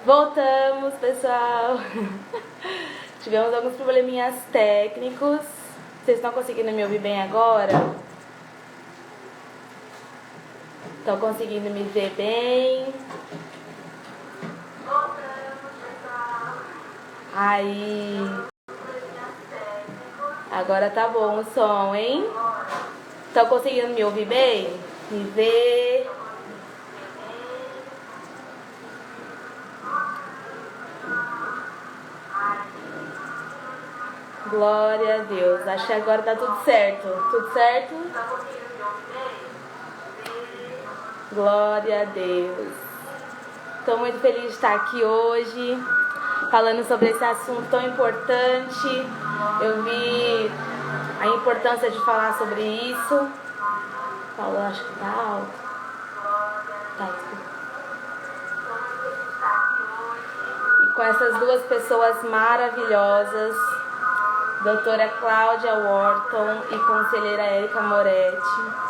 Voltamos, pessoal. Tivemos alguns probleminhas técnicos. Vocês estão conseguindo me ouvir bem agora? Estão conseguindo me ver bem? Voltamos, pessoal. Aí. Agora tá bom o som, hein? Estão conseguindo me ouvir bem? Me ver? Glória a Deus. Acho que agora tá tudo certo. Tudo certo? Glória a Deus. Estou muito feliz de estar aqui hoje, falando sobre esse assunto tão importante. Eu vi a importância de falar sobre isso. Falou, acho que tá alto. Tá, desculpa. E com essas duas pessoas maravilhosas, doutora Cláudia Wharton e conselheira Érica Moretti.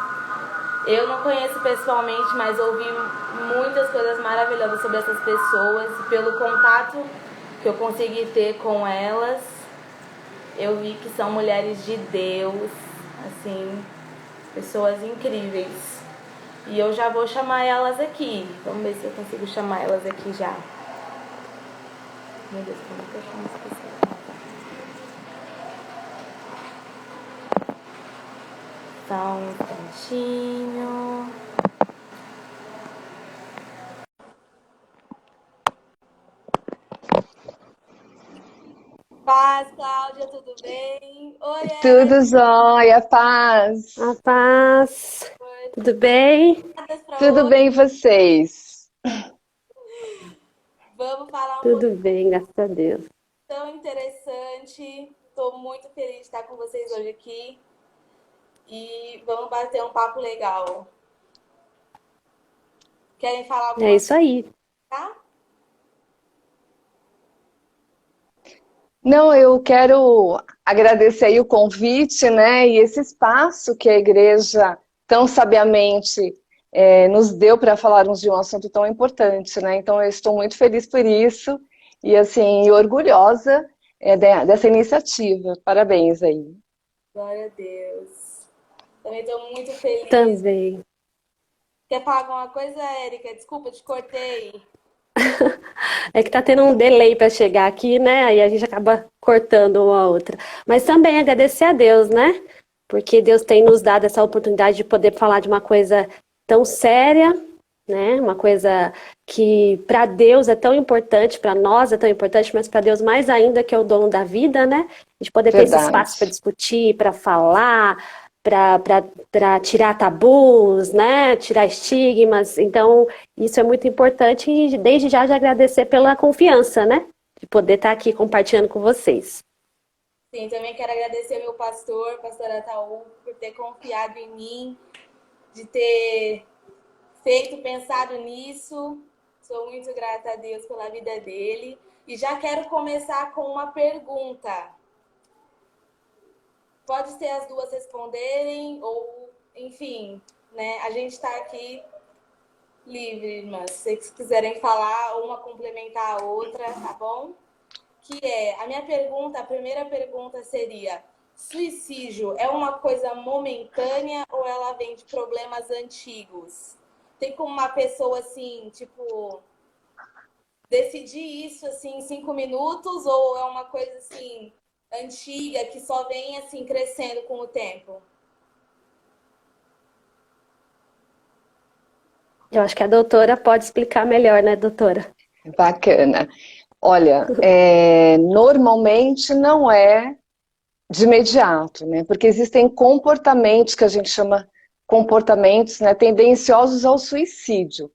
Eu não conheço pessoalmente, mas ouvi muitas coisas maravilhosas sobre essas pessoas. E pelo contato que eu consegui ter com elas, eu vi que são mulheres de Deus, assim, pessoas incríveis. E eu já vou chamar elas aqui. Vamos ver se eu consigo chamar elas aqui já. Meu Deus, como é que eu chamo essa pessoa? Só um instantinho. Paz, Cláudia, tudo bem? Oi, Tudo jóia, paz. A paz. Tudo bem? Tudo hoje. bem e vocês? Vamos falar um pouquinho Tudo bem, graças a Deus. tão interessante. Estou muito feliz de estar com vocês hoje aqui. E vamos bater um papo legal. Querem falar É alguma isso aí. coisa? Tá? Não, eu quero agradecer aí o convite, né, e esse espaço que a igreja tão sabiamente nos deu para falarmos de um assunto tão importante, né? Então eu estou muito feliz por isso e assim orgulhosa dessa iniciativa. Parabéns aí. Glória a Deus. Também estou muito feliz. Também. Quer falar alguma coisa, Érica? Desculpa, te cortei. É que tá tendo um delay para chegar aqui, né? Aí a gente acaba cortando uma a outra. Mas também agradecer a Deus, né? Porque Deus tem nos dado essa oportunidade de poder falar de uma coisa tão séria, né? Uma coisa que para Deus é tão importante, para nós é tão importante, mas para Deus mais ainda, que é o dono da vida, né? A gente poder ter esse Verdade. espaço para discutir, para falar, para tirar tabus, né? Tirar estigmas. Então, isso é muito importante e desde já de agradecer pela confiança, né? De poder estar aqui compartilhando com vocês. Sim, também quero agradecer ao meu pastor Ataú, por ter confiado em mim, de ter pensado nisso. Sou muito grata a Deus pela vida dele. E já quero começar com uma pergunta. Pode ser as duas responderem, ou, enfim, né? A gente está aqui livre, mas se vocês quiserem falar, uma complementar a outra, tá bom? Que é, a primeira pergunta seria: suicídio é uma coisa momentânea ou ela vem de problemas antigos? Tem como uma pessoa assim, tipo, decidir isso assim em 5 minutos, ou é uma coisa assim antiga que só vem assim crescendo com o tempo? Eu acho que a doutora pode explicar melhor, né, doutora? Bacana. Olha, normalmente não é de imediato, né? Porque existem comportamentos que a gente chama comportamentos, né, tendenciosos ao suicídio.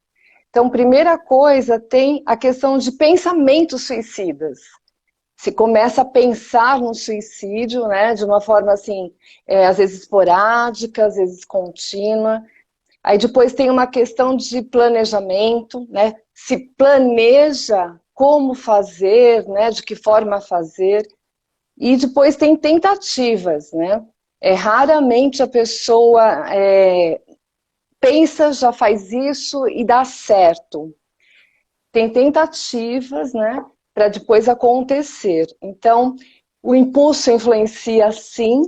Então, primeira coisa, tem a questão de pensamentos suicidas. Se começa a pensar no suicídio, né, de uma forma assim, às vezes esporádica, às vezes contínua. Aí depois tem uma questão de planejamento, né? Se planeja como fazer, né? De que forma fazer. E depois tem tentativas, né? Raramente a pessoa pensa, já faz isso e dá certo. tem tentativas, né, para depois acontecer. Então, o impulso influencia, sim,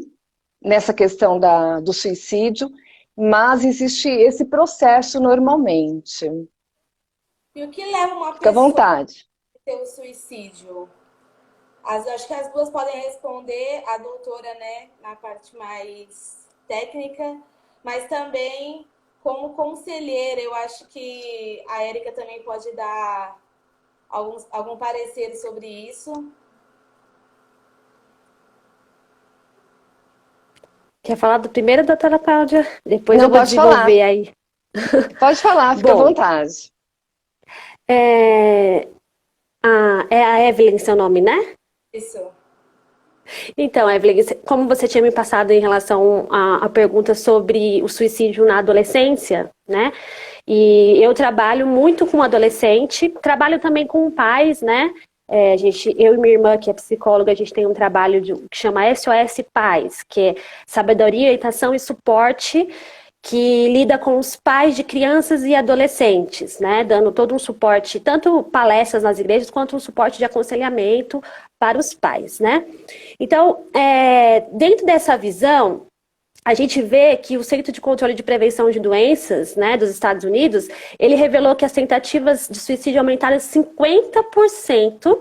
nessa questão do suicídio, mas existe esse processo normalmente. E o que leva uma Fica à pessoa vontade. a ter o suicídio? Acho que as duas podem responder, a doutora, né, na parte mais técnica, mas também como conselheira, eu acho que a Érica também pode dar algum parecer sobre isso. Quer falar do primeiro, doutora Cláudia? Depois Não, eu vou pode falar. desenvolver aí. Pode falar, fica à Bom, vontade. é a Evelyn seu nome, né? Isso. Então, Evelyn, como você tinha me passado em relação à pergunta sobre o suicídio na adolescência, né? E eu trabalho muito com adolescente, trabalho também com pais, né? Eu e minha irmã, que é psicóloga, a gente tem um trabalho que chama SOS Pais, que é Sabedoria, Orientação e Suporte, que lida com os pais de crianças e adolescentes, né? Dando todo um suporte, tanto palestras nas igrejas, quanto um suporte de aconselhamento para os pais, né? Então, dentro dessa visão, a gente vê que o Centro de Controle de Prevenção de Doenças, né, dos Estados Unidos, ele revelou que as tentativas de suicídio aumentaram 50%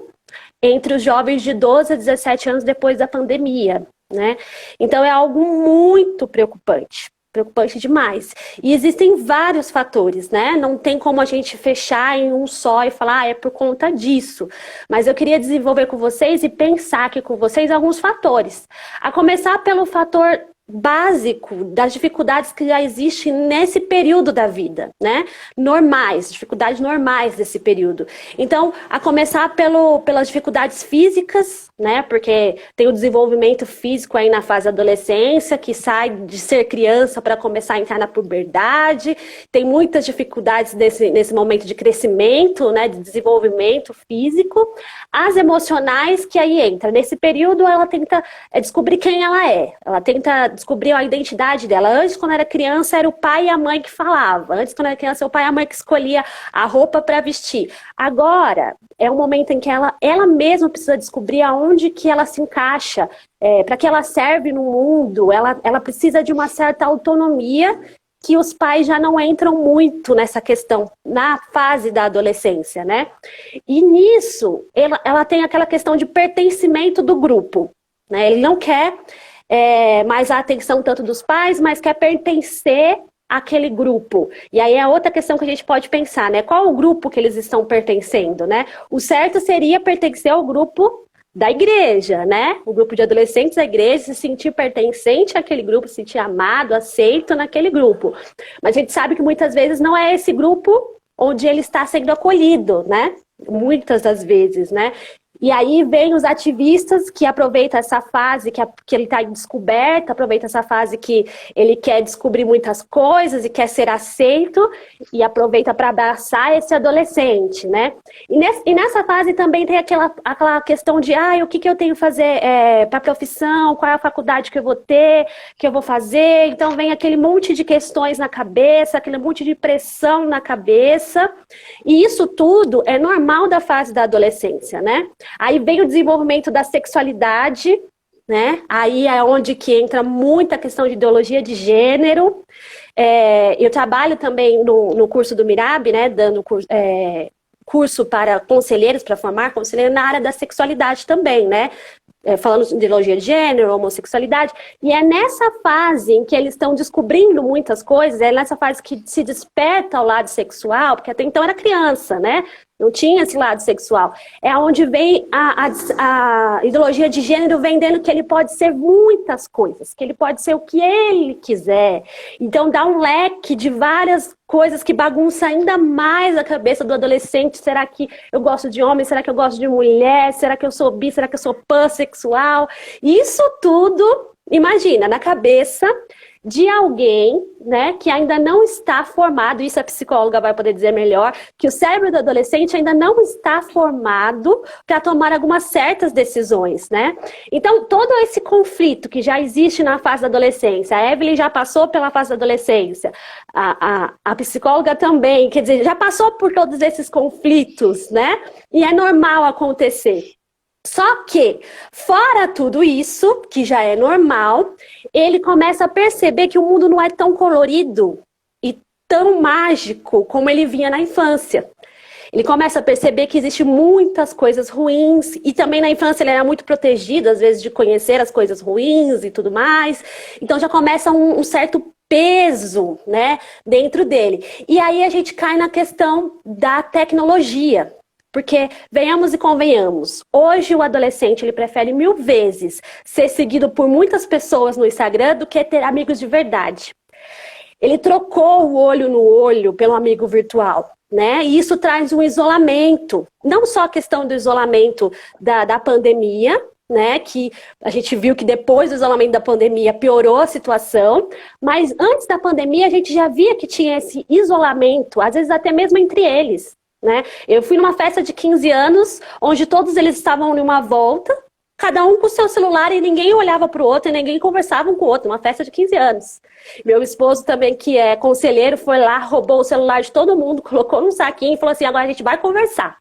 entre os jovens de 12 a 17 anos depois da pandemia, né? Então é algo muito preocupante. Preocupante demais. E existem vários fatores, né? Não tem como a gente fechar em um só e falar, é por conta disso. Mas eu queria desenvolver com vocês e pensar aqui com vocês alguns fatores. A começar pelo fator básico das dificuldades que já existem nesse período da vida, né? Normais, dificuldades normais desse período. Então, a começar pelas dificuldades físicas, né? Porque tem o desenvolvimento físico aí na fase da adolescência, que sai de ser criança para começar a entrar na puberdade. Tem muitas dificuldades nesse momento de crescimento, né? De desenvolvimento físico. As emocionais, que aí entra. Nesse período, ela tenta descobrir quem ela é. Ela tenta descobriu a identidade dela. Antes, quando era criança, era o pai e a mãe que falavam. Antes, quando era criança, era o pai e a mãe que escolhia a roupa para vestir. Agora, é um momento em que ela mesma precisa descobrir aonde que ela se encaixa, para que ela serve no mundo. Ela precisa de uma certa autonomia que os pais já não entram muito nessa questão, na fase da adolescência, né? E nisso, ela tem aquela questão de pertencimento do grupo, né? Ele não quer mais a atenção tanto dos pais, mas quer pertencer àquele grupo. E aí é outra questão que a gente pode pensar, né? Qual o grupo que eles estão pertencendo, né? O certo seria pertencer ao grupo da igreja, né? O grupo de adolescentes da igreja, se sentir pertencente àquele grupo, se sentir amado, aceito naquele grupo. Mas a gente sabe que muitas vezes não é esse grupo onde ele está sendo acolhido, né? Muitas das vezes, né? E aí vem os ativistas que aproveitam essa fase que ele está em descoberta, aproveita essa fase que ele quer descobrir muitas coisas e quer ser aceito e aproveita para abraçar esse adolescente, né? E nessa fase também tem aquela questão de o que eu tenho que fazer para a profissão, qual é a faculdade que eu vou ter, que eu vou fazer. Então vem aquele monte de questões na cabeça, aquele monte de pressão na cabeça. E isso tudo é normal da fase da adolescência, né? Aí vem o desenvolvimento da sexualidade, né? Aí é onde que entra muita questão de ideologia de gênero. Eu trabalho também no curso do Mirab, né? Dando curso para conselheiros, para formar conselheiro na área da sexualidade também, né? Falando de ideologia de gênero, homossexualidade. E é nessa fase em que eles estão descobrindo muitas coisas, é nessa fase que se desperta ao lado sexual, porque até então era criança, né? Não tinha esse lado sexual. É onde vem a ideologia de gênero vendendo que ele pode ser muitas coisas, que ele pode ser o que ele quiser. Então dá um leque de várias coisas que bagunça ainda mais a cabeça do adolescente. Será que eu gosto de homem? Será que eu gosto de mulher? Será que eu sou bi? Será que eu sou pansexual? Isso tudo, imagina, na cabeça de alguém, né, que ainda não está formado, isso a psicóloga vai poder dizer melhor, que o cérebro do adolescente ainda não está formado para tomar algumas certas decisões, né? Então, todo esse conflito que já existe na fase da adolescência, a Evelyn já passou pela fase da adolescência, a psicóloga também, quer dizer, já passou por todos esses conflitos, né? E é normal acontecer. Só que, fora tudo isso, que já é normal, ele começa a perceber que o mundo não é tão colorido e tão mágico como ele vinha na infância. Ele começa a perceber que existem muitas coisas ruins, e também na infância ele era muito protegido, às vezes, de conhecer as coisas ruins e tudo mais. Então já começa um certo peso, né, dentro dele. E aí a gente cai na questão da tecnologia. Porque, venhamos e convenhamos, hoje o adolescente ele prefere 1000 vezes ser seguido por muitas pessoas no Instagram do que ter amigos de verdade. Ele trocou o olho no olho pelo amigo virtual, né? E isso traz um isolamento. Não só a questão do isolamento da pandemia, né? Que a gente viu que depois do isolamento da pandemia piorou a situação, mas antes da pandemia a gente já via que tinha esse isolamento, às vezes até mesmo entre eles. Né? Eu fui numa festa de 15 anos, onde todos eles estavam numa volta, cada um com o seu celular e ninguém olhava para o outro e ninguém conversava um com o outro, uma festa de 15 anos. Meu esposo também, que é conselheiro, foi lá, roubou o celular de todo mundo, colocou num saquinho e falou assim, agora a gente vai conversar.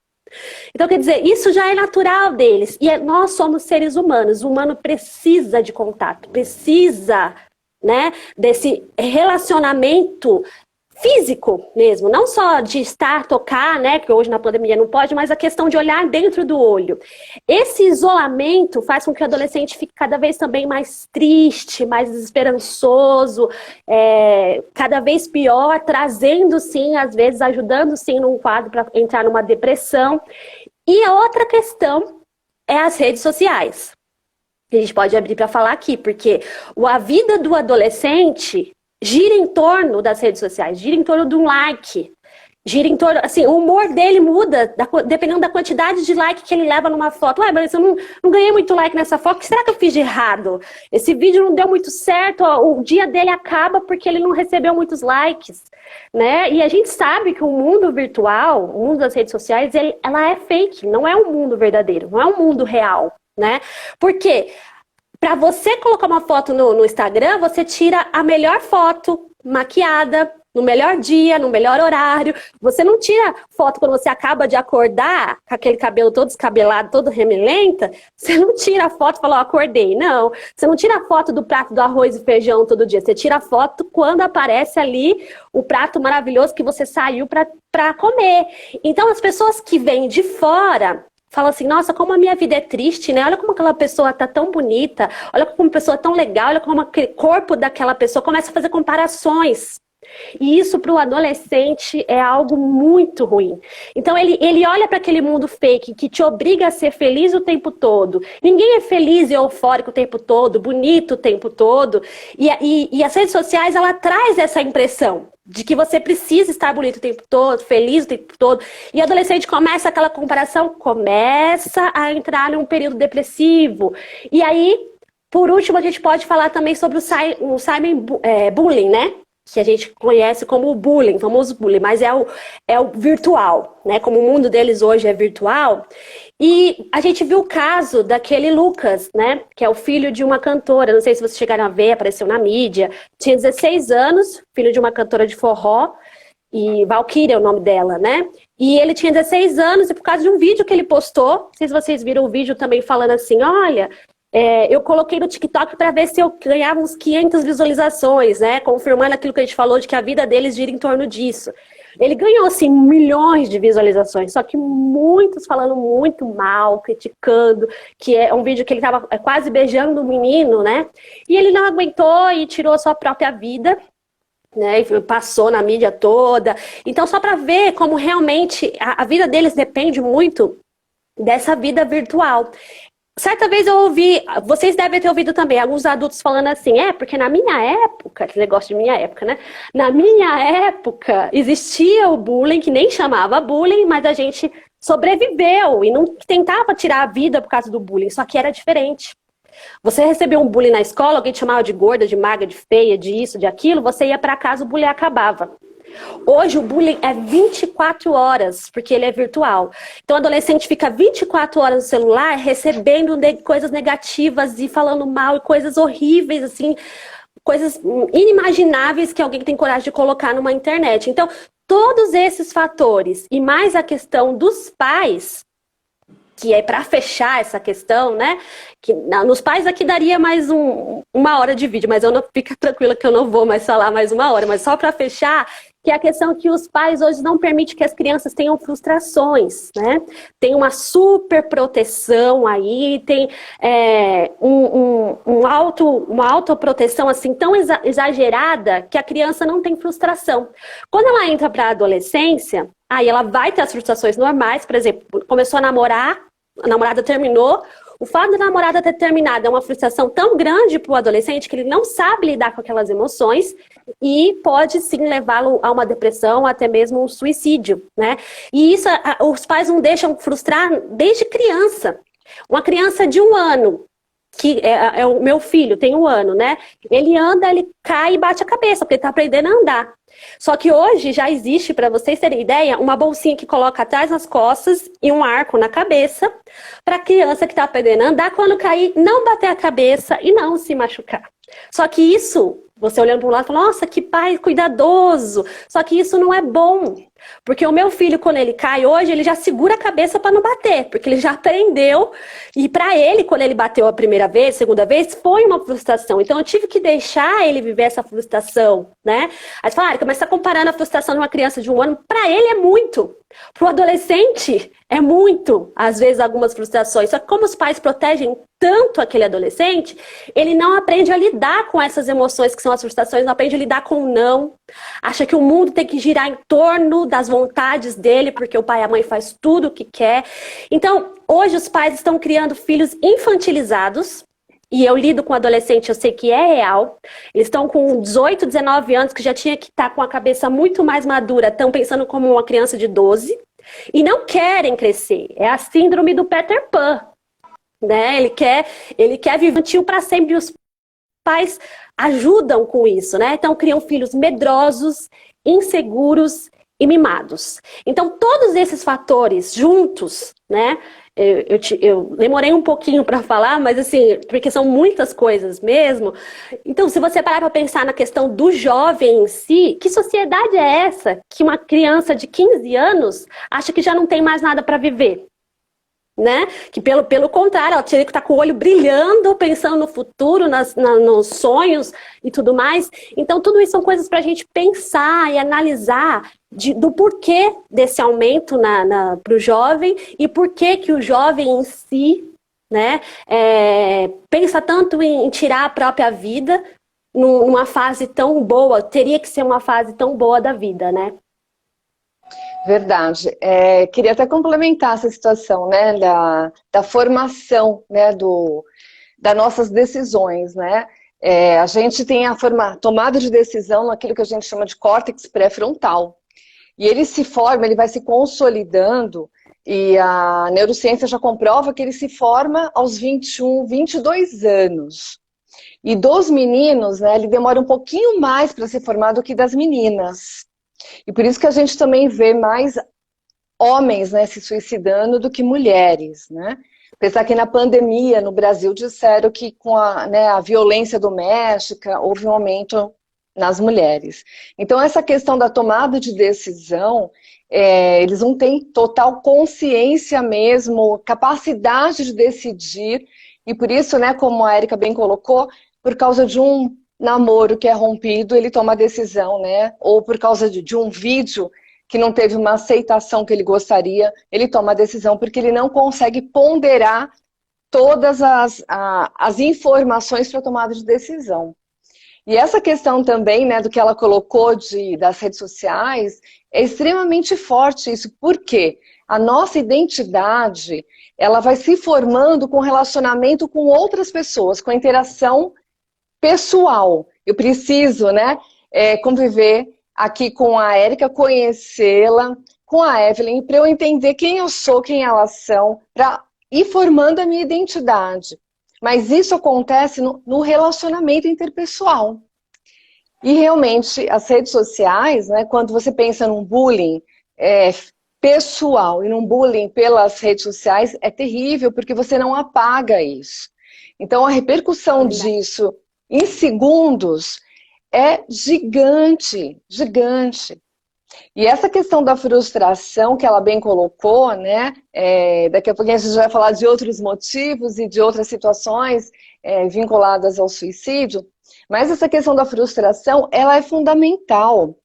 Então, quer dizer, isso já é natural deles. E nós somos seres humanos, o humano precisa de contato, precisa, né, desse relacionamento físico mesmo, não só de estar, tocar, né, que hoje na pandemia não pode, mas a questão de olhar dentro do olho. Esse isolamento faz com que o adolescente fique cada vez também mais triste, mais desesperançoso, cada vez pior, trazendo sim, às vezes ajudando sim num quadro para entrar numa depressão. E a outra questão é as redes sociais. A gente pode abrir para falar aqui, porque a vida do adolescente gira em torno das redes sociais, gira em torno de um like, gira em torno, assim, o humor dele muda dependendo da quantidade de like que ele leva numa foto. Ué, mas eu não ganhei muito like nessa foto, o que será que eu fiz de errado? Esse vídeo não deu muito certo, o dia dele acaba porque ele não recebeu muitos likes, né? E a gente sabe que o mundo virtual, o mundo das redes sociais, ela é fake, não é um mundo verdadeiro, não é um mundo real, né? Por quê? Para você colocar uma foto no Instagram, você tira a melhor foto, maquiada, no melhor dia, no melhor horário. Você não tira foto quando você acaba de acordar, com aquele cabelo todo descabelado, todo remelenta. Você não tira a foto e fala, acordei. Não. Você não tira a foto do prato do arroz e feijão todo dia. Você tira a foto quando aparece ali o prato maravilhoso que você saiu para comer. Então, as pessoas que vêm de fora fala assim, nossa, como a minha vida é triste, né? Olha como aquela pessoa tá tão bonita, olha como uma pessoa tão legal, olha como aquele corpo daquela pessoa começa a fazer comparações. E isso para o adolescente é algo muito ruim. Então ele olha para aquele mundo fake que te obriga a ser feliz o tempo todo. Ninguém é feliz e eufórico o tempo todo, bonito o tempo todo. E as redes sociais, ela traz essa impressão de que você precisa estar bonito o tempo todo, feliz o tempo todo. E o adolescente começa aquela comparação, começa a entrar num período depressivo. E aí, por último, a gente pode falar também sobre o cyberbullying, né? Que a gente conhece como o bullying, famoso bullying, mas é o virtual, né? Como o mundo deles hoje é virtual. E a gente viu o caso daquele Lucas, né? Que é o filho de uma cantora, não sei se vocês chegaram a ver, apareceu na mídia. Tinha 16 anos, filho de uma cantora de forró, e Valkyria é o nome dela, né? E ele tinha 16 anos e por causa de um vídeo que ele postou, não sei se vocês viram o vídeo também falando assim, olha... eu coloquei no TikTok para ver se eu ganhava uns 500 visualizações, né? Confirmando aquilo que a gente falou de que a vida deles gira em torno disso. Ele ganhou, assim, milhões de visualizações, só que muitos falando muito mal, criticando, que é um vídeo que ele estava quase beijando o menino, né? E ele não aguentou e tirou a sua própria vida, né? E passou na mídia toda. Então, só para ver como realmente a vida deles depende muito dessa vida virtual. Certa vez eu ouvi, vocês devem ter ouvido também, alguns adultos falando assim, porque na minha época, esse negócio de minha época, né? Na minha época existia o bullying, que nem chamava bullying, mas a gente sobreviveu e não tentava tirar a vida por causa do bullying, só que era diferente. Você recebeu um bullying na escola, alguém te chamava de gorda, de magra, de feia, de isso, de aquilo, você ia para casa, o bullying acabava. Hoje o bullying é 24 horas, porque ele é virtual. Então o adolescente fica 24 horas no celular recebendo coisas negativas e falando mal e coisas horríveis, assim, coisas inimagináveis que alguém tem coragem de colocar numa internet. Então, todos esses fatores e mais a questão dos pais, que é para fechar essa questão, né? Que nos pais aqui daria mais uma hora de vídeo, mas eu não fica tranquila que eu não vou mais falar mais uma hora, mas só para fechar, que é a questão que os pais hoje não permitem que as crianças tenham frustrações, né? Tem uma super proteção aí, tem uma autoproteção assim tão exagerada que a criança não tem frustração. Quando ela entra para a adolescência, aí ela vai ter as frustrações normais, por exemplo, começou a namorar, a namorada terminou. O fato da namorada ter terminado é uma frustração tão grande para o adolescente que ele não sabe lidar com aquelas emoções e pode sim levá-lo a uma depressão, até mesmo um suicídio, né? E isso os pais não deixam frustrar desde criança. Uma criança de 1 ano, que é o meu filho, tem 1 ano, né? Ele anda, ele cai e bate a cabeça, porque ele está aprendendo a andar. Só que hoje já existe, para vocês terem ideia, uma bolsinha que coloca atrás nas costas e um arco na cabeça, para a criança que está aprendendo a andar, quando cair, não bater a cabeça e não se machucar. Só que isso, você olhando para um lado, fala, nossa, que pai cuidadoso. Só que isso não é bom. Porque o meu filho, quando ele cai hoje, ele já segura a cabeça para não bater, porque ele já aprendeu. E para ele, quando ele bateu a primeira vez, segunda vez, foi uma frustração. Então eu tive que deixar ele viver essa frustração, né? Aí você fala, mas você está comparando a frustração de uma criança de 1 ano, para ele é muito. Para o adolescente é muito, às vezes, algumas frustrações. Só que como os pais protegem tanto aquele adolescente, ele não aprende a lidar com essas emoções que são as frustrações, não aprende a lidar com o não. Acha que o mundo tem que girar em torno das vontades dele, porque o pai e a mãe faz tudo o que quer. Então, hoje os pais estão criando filhos infantilizados, e eu lido com adolescente, eu sei que é real. Eles estão com 18, 19 anos, que já tinha que estar com a cabeça muito mais madura, estão pensando como uma criança de 12, e não querem crescer. É a síndrome do Peter Pan, né? Ele quer viver infantil para sempre, e os pais ajudam com isso, né? Então criam filhos medrosos, inseguros e mimados. Então todos esses fatores juntos, né? Eu demorei um pouquinho para falar, mas assim, porque são muitas coisas mesmo. Então, se você parar para pensar na questão do jovem em si, que sociedade é essa que uma criança de 15 anos acha que já não tem mais nada para viver? Né? Que pelo contrário, ela tinha que estar com o olho brilhando, pensando no futuro, nos sonhos e tudo mais. Então, tudo isso são coisas para a gente pensar e analisar do porquê desse aumento para o jovem e por que o jovem em si, né, pensa tanto em tirar a própria vida numa fase tão boa, teria que ser uma fase tão boa da vida, né? Verdade. Queria até complementar essa situação, né, da formação, né, das nossas decisões, né? A gente tem a tomada de decisão naquilo que a gente chama de córtex pré-frontal. E ele se forma, ele vai se consolidando, e a neurociência já comprova que ele se forma aos 21, 22 anos. E dos meninos, né, ele demora um pouquinho mais para se formar do que das meninas. E por isso que a gente também vê mais homens, né, se suicidando do que mulheres, né? Apesar que na pandemia, no Brasil, disseram que com a violência doméstica houve um aumento nas mulheres. Então essa questão da tomada de decisão, eles não têm total consciência mesmo, capacidade de decidir, e por isso, né, como a Érica bem colocou, por causa de um namoro que é rompido, ele toma a decisão, né? Ou por causa de um vídeo que não teve uma aceitação que ele gostaria, ele toma a decisão porque ele não consegue ponderar todas as informações para a tomada de decisão. E essa questão também, né, do que ela colocou das redes sociais, é extremamente forte isso. Por quê? A nossa identidade, ela vai se formando com relacionamento com outras pessoas, com interação pessoal. Eu preciso, né, conviver aqui com a Érica, conhecê-la, com a Evelyn, para eu entender quem eu sou, quem elas são, para ir formando a minha identidade. Mas isso acontece no relacionamento interpessoal. E realmente, as redes sociais, né, quando você pensa num bullying pessoal e num bullying pelas redes sociais, é terrível, porque você não apaga isso. Então, a repercussão disso em segundos é gigante, gigante. E essa questão da frustração que ela bem colocou, né? Daqui a pouquinho a gente vai falar de outros motivos e de outras situações vinculadas ao suicídio, mas essa questão da frustração, ela é fundamental.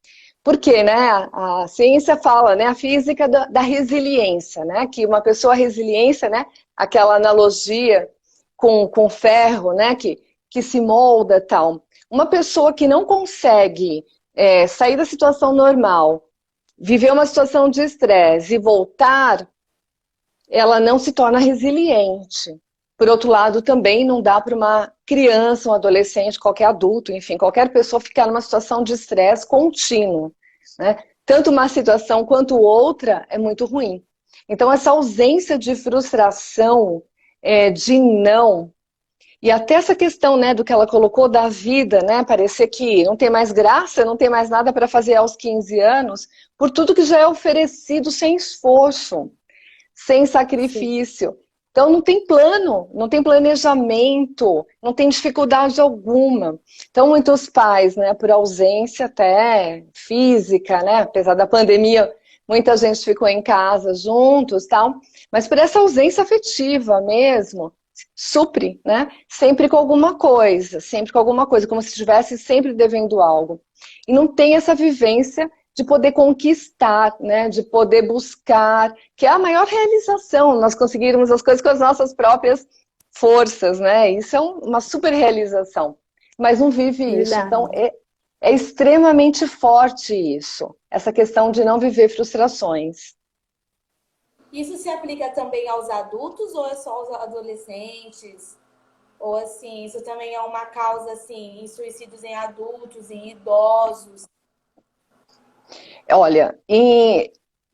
Porque, né, a ciência fala, né, a física da resiliência, né? Que uma pessoa resiliência, né? Aquela analogia com ferro, né? Que se molda e tal. Uma pessoa que não consegue sair da situação normal, viver uma situação de estresse e voltar, ela não se torna resiliente. Por outro lado, também não dá para uma criança, um adolescente, qualquer adulto, enfim, qualquer pessoa ficar numa situação de estresse contínuo, né? Tanto uma situação quanto outra é muito ruim. Então, essa ausência de frustração, de não, e até essa questão, né, do que ela colocou da vida, né, parecer que não tem mais graça, não tem mais nada para fazer aos 15 anos, por tudo que já é oferecido sem esforço, sem sacrifício. Sim. Então não tem plano, não tem planejamento, não tem dificuldade alguma. Então muitos pais, né, por ausência até física, né, apesar da pandemia, muita gente ficou em casa juntos, tal, mas por essa ausência afetiva mesmo, supre, né? Sempre com alguma coisa, como se estivesse sempre devendo algo. E não tem essa vivência de poder conquistar, né? De poder buscar, que é a maior realização, nós conseguirmos as coisas com as nossas próprias forças, né? Isso é uma super realização. Mas não vive isso. Então, é extremamente forte isso, essa questão de não viver frustrações. Isso se aplica também aos adultos ou é só aos adolescentes? Ou assim, isso também é uma causa assim, em suicídios em adultos, em idosos? Olha,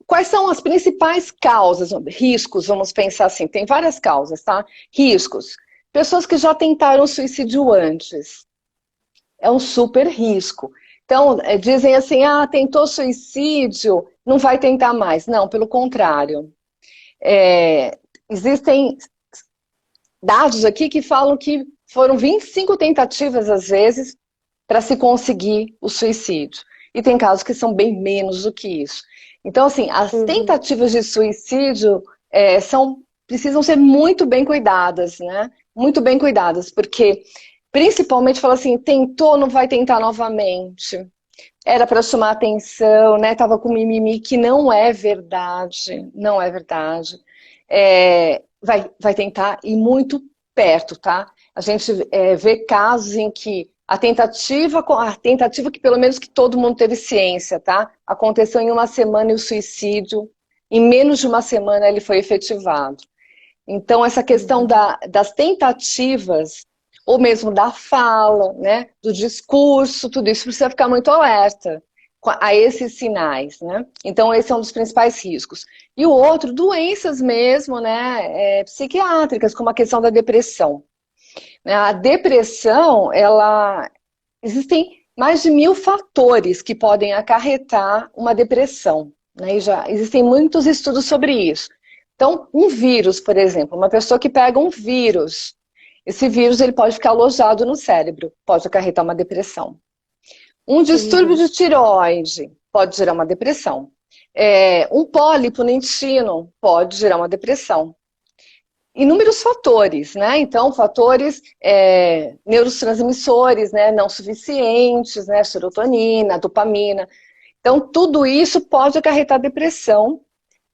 quais são as principais causas, riscos, vamos pensar assim, tem várias causas, tá? Riscos. Pessoas que já tentaram suicídio antes. É um super risco. Então, dizem assim, tentou suicídio, não vai tentar mais. Não, pelo contrário. Existem dados aqui que falam que foram 25 tentativas, às vezes, para se conseguir o suicídio. E tem casos que são bem menos do que isso. Então, assim, as tentativas de suicídio precisam ser muito bem cuidadas, né? Muito bem cuidadas, porque, principalmente, fala assim, tentou, não vai tentar novamente. Era para chamar atenção, né? Tava com mimimi, que não é verdade. Não é verdade. Vai tentar ir muito perto, tá? A gente vê casos em que a tentativa que pelo menos que todo mundo teve ciência, tá? Aconteceu em uma semana e o suicídio, em menos de uma semana ele foi efetivado. Então essa questão das tentativas, ou mesmo da fala, né? Do discurso, tudo isso precisa ficar muito alerta a esses sinais, né? Então esse é um dos principais riscos. E o outro, doenças mesmo, né? Psiquiátricas, como a questão da depressão. A depressão, existem mais de 1000 fatores que podem acarretar uma depressão, né? E já existem muitos estudos sobre isso. Então, um vírus, por exemplo, uma pessoa que pega um vírus, esse vírus ele pode ficar alojado no cérebro, pode acarretar uma depressão. Um distúrbio de tireoide pode gerar uma depressão. Um pólipo no intestino pode gerar uma depressão. Inúmeros fatores, né? Então, fatores neurotransmissores, né? Não suficientes, né? Serotonina, dopamina. Então, tudo isso pode acarretar depressão.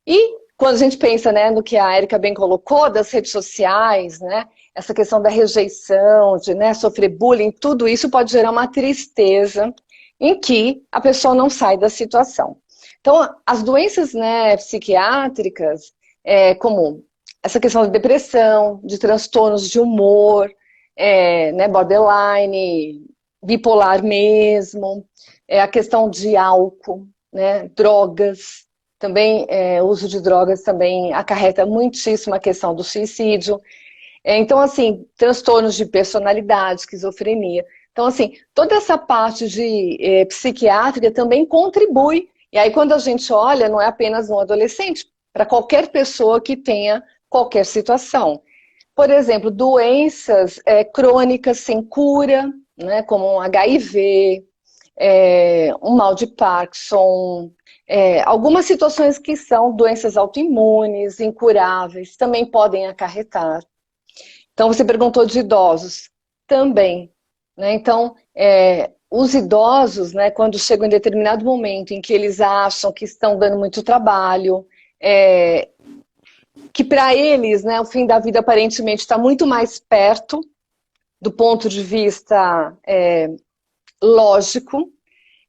E quando a gente pensa, né, no que a Érica bem colocou, das redes sociais, né? Essa questão da rejeição, de, né, sofrer bullying, tudo isso pode gerar uma tristeza em que a pessoa não sai da situação. Então, as doenças, né, psiquiátricas, como essa questão de depressão, de transtornos de humor, né, borderline, bipolar mesmo, a questão de álcool, né, drogas, também o uso de drogas também acarreta muitíssimo a questão do suicídio. Então, assim, transtornos de personalidade, esquizofrenia. Então, assim, toda essa parte de psiquiátrica também contribui. E aí, quando a gente olha, não é apenas um adolescente, para qualquer pessoa que tenha qualquer situação. Por exemplo, doenças crônicas sem cura, né, como um HIV, um mal de Parkinson, algumas situações que são doenças autoimunes, incuráveis, também podem acarretar. Então, você perguntou de idosos, também. Né? Então, os idosos, né, quando chegam em determinado momento em que eles acham que estão dando muito trabalho, que para eles, né, o fim da vida aparentemente está muito mais perto, do ponto de vista lógico.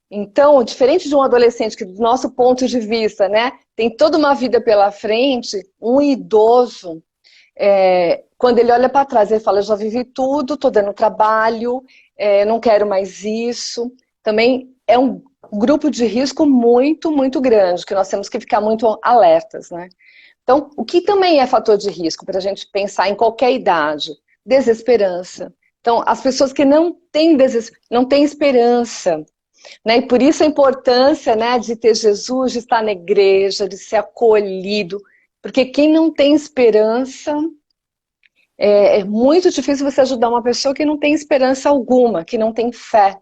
Então, diferente de um adolescente que, do nosso ponto de vista, né, tem toda uma vida pela frente, um idoso, quando ele olha para trás, ele fala, eu já vivi tudo, estou dando trabalho, não quero mais isso. Também é um grupo de risco muito, muito grande, que nós temos que ficar muito alertas, né? Então, o que também é fator de risco para a gente pensar em qualquer idade? Desesperança. Então, as pessoas que não têm esperança, né? E por isso a importância, né, de ter Jesus, de estar na igreja, de ser acolhido, porque quem não tem esperança, é muito difícil você ajudar uma pessoa que não tem esperança alguma, que não tem fé,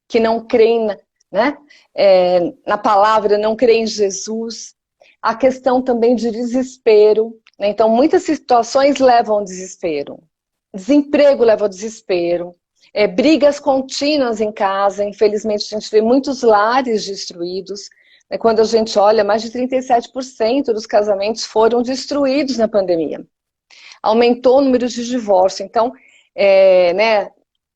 que não crê né, na palavra, não crê em Jesus. A questão também de desespero, né? Então muitas situações levam ao desespero. Desemprego leva ao desespero. Brigas contínuas em casa, infelizmente a gente vê muitos lares destruídos. Quando a gente olha, mais de 37% dos casamentos foram destruídos na pandemia. Aumentou o número de divórcio. Então, né,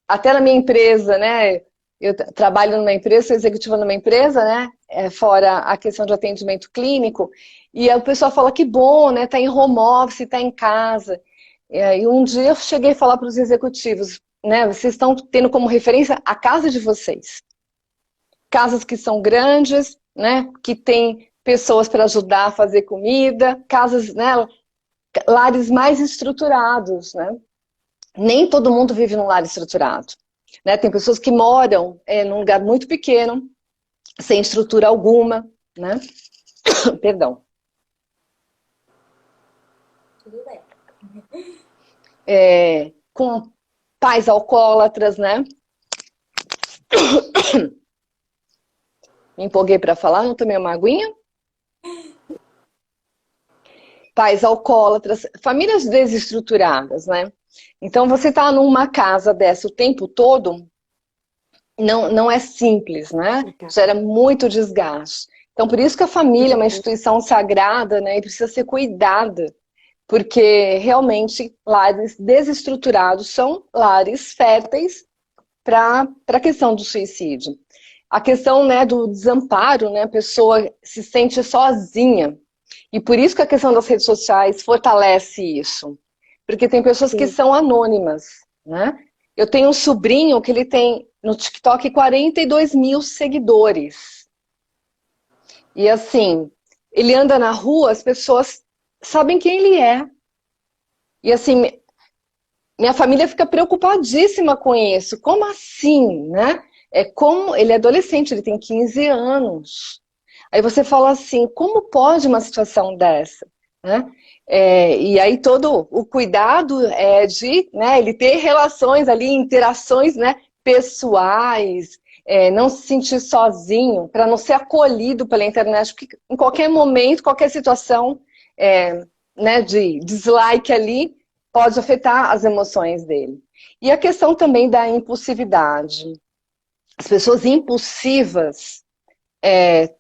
até na minha empresa, né, eu trabalho numa empresa, sou executiva numa empresa, né, fora a questão de atendimento clínico, e o pessoal fala que bom, né, tá em home office, tá em casa. E um dia eu cheguei a falar para os executivos, né, vocês estão tendo como referência a casa de vocês. Casas que são grandes, né, que tem pessoas para ajudar a fazer comida, casas, né, lares mais estruturados, né? Nem todo mundo vive num lar estruturado, né? Tem pessoas que moram num lugar muito pequeno, sem estrutura alguma, né? Perdão. Tudo bem. Com pais alcoólatras, né? Me empolguei para falar, não tomei uma aguinha? Pais alcoólatras, famílias desestruturadas, né? Então, você tá numa casa dessa o tempo todo, não é simples, né? Gera muito desgaste. Então, por isso que a família é uma instituição sagrada, né? E precisa ser cuidada. Porque, realmente, lares desestruturados são lares férteis para a questão do suicídio. A questão, né, do desamparo, né? A pessoa se sente sozinha. E por isso que a questão das redes sociais fortalece isso. Porque tem pessoas que são anônimas, né? Eu tenho um sobrinho que ele tem no TikTok 42 mil seguidores. E assim, ele anda na rua, as pessoas sabem quem ele é. E assim, minha família fica preocupadíssima com isso. Como assim, né? Como ele é adolescente, ele tem 15 anos. Aí você fala assim, como pode uma situação dessa? Né? E aí todo o cuidado é de, né, ele ter relações ali, interações, né, pessoais, não se sentir sozinho, para não ser acolhido pela internet, porque em qualquer momento, qualquer situação né, de dislike ali, pode afetar as emoções dele. E a questão também da impulsividade. As pessoas impulsivas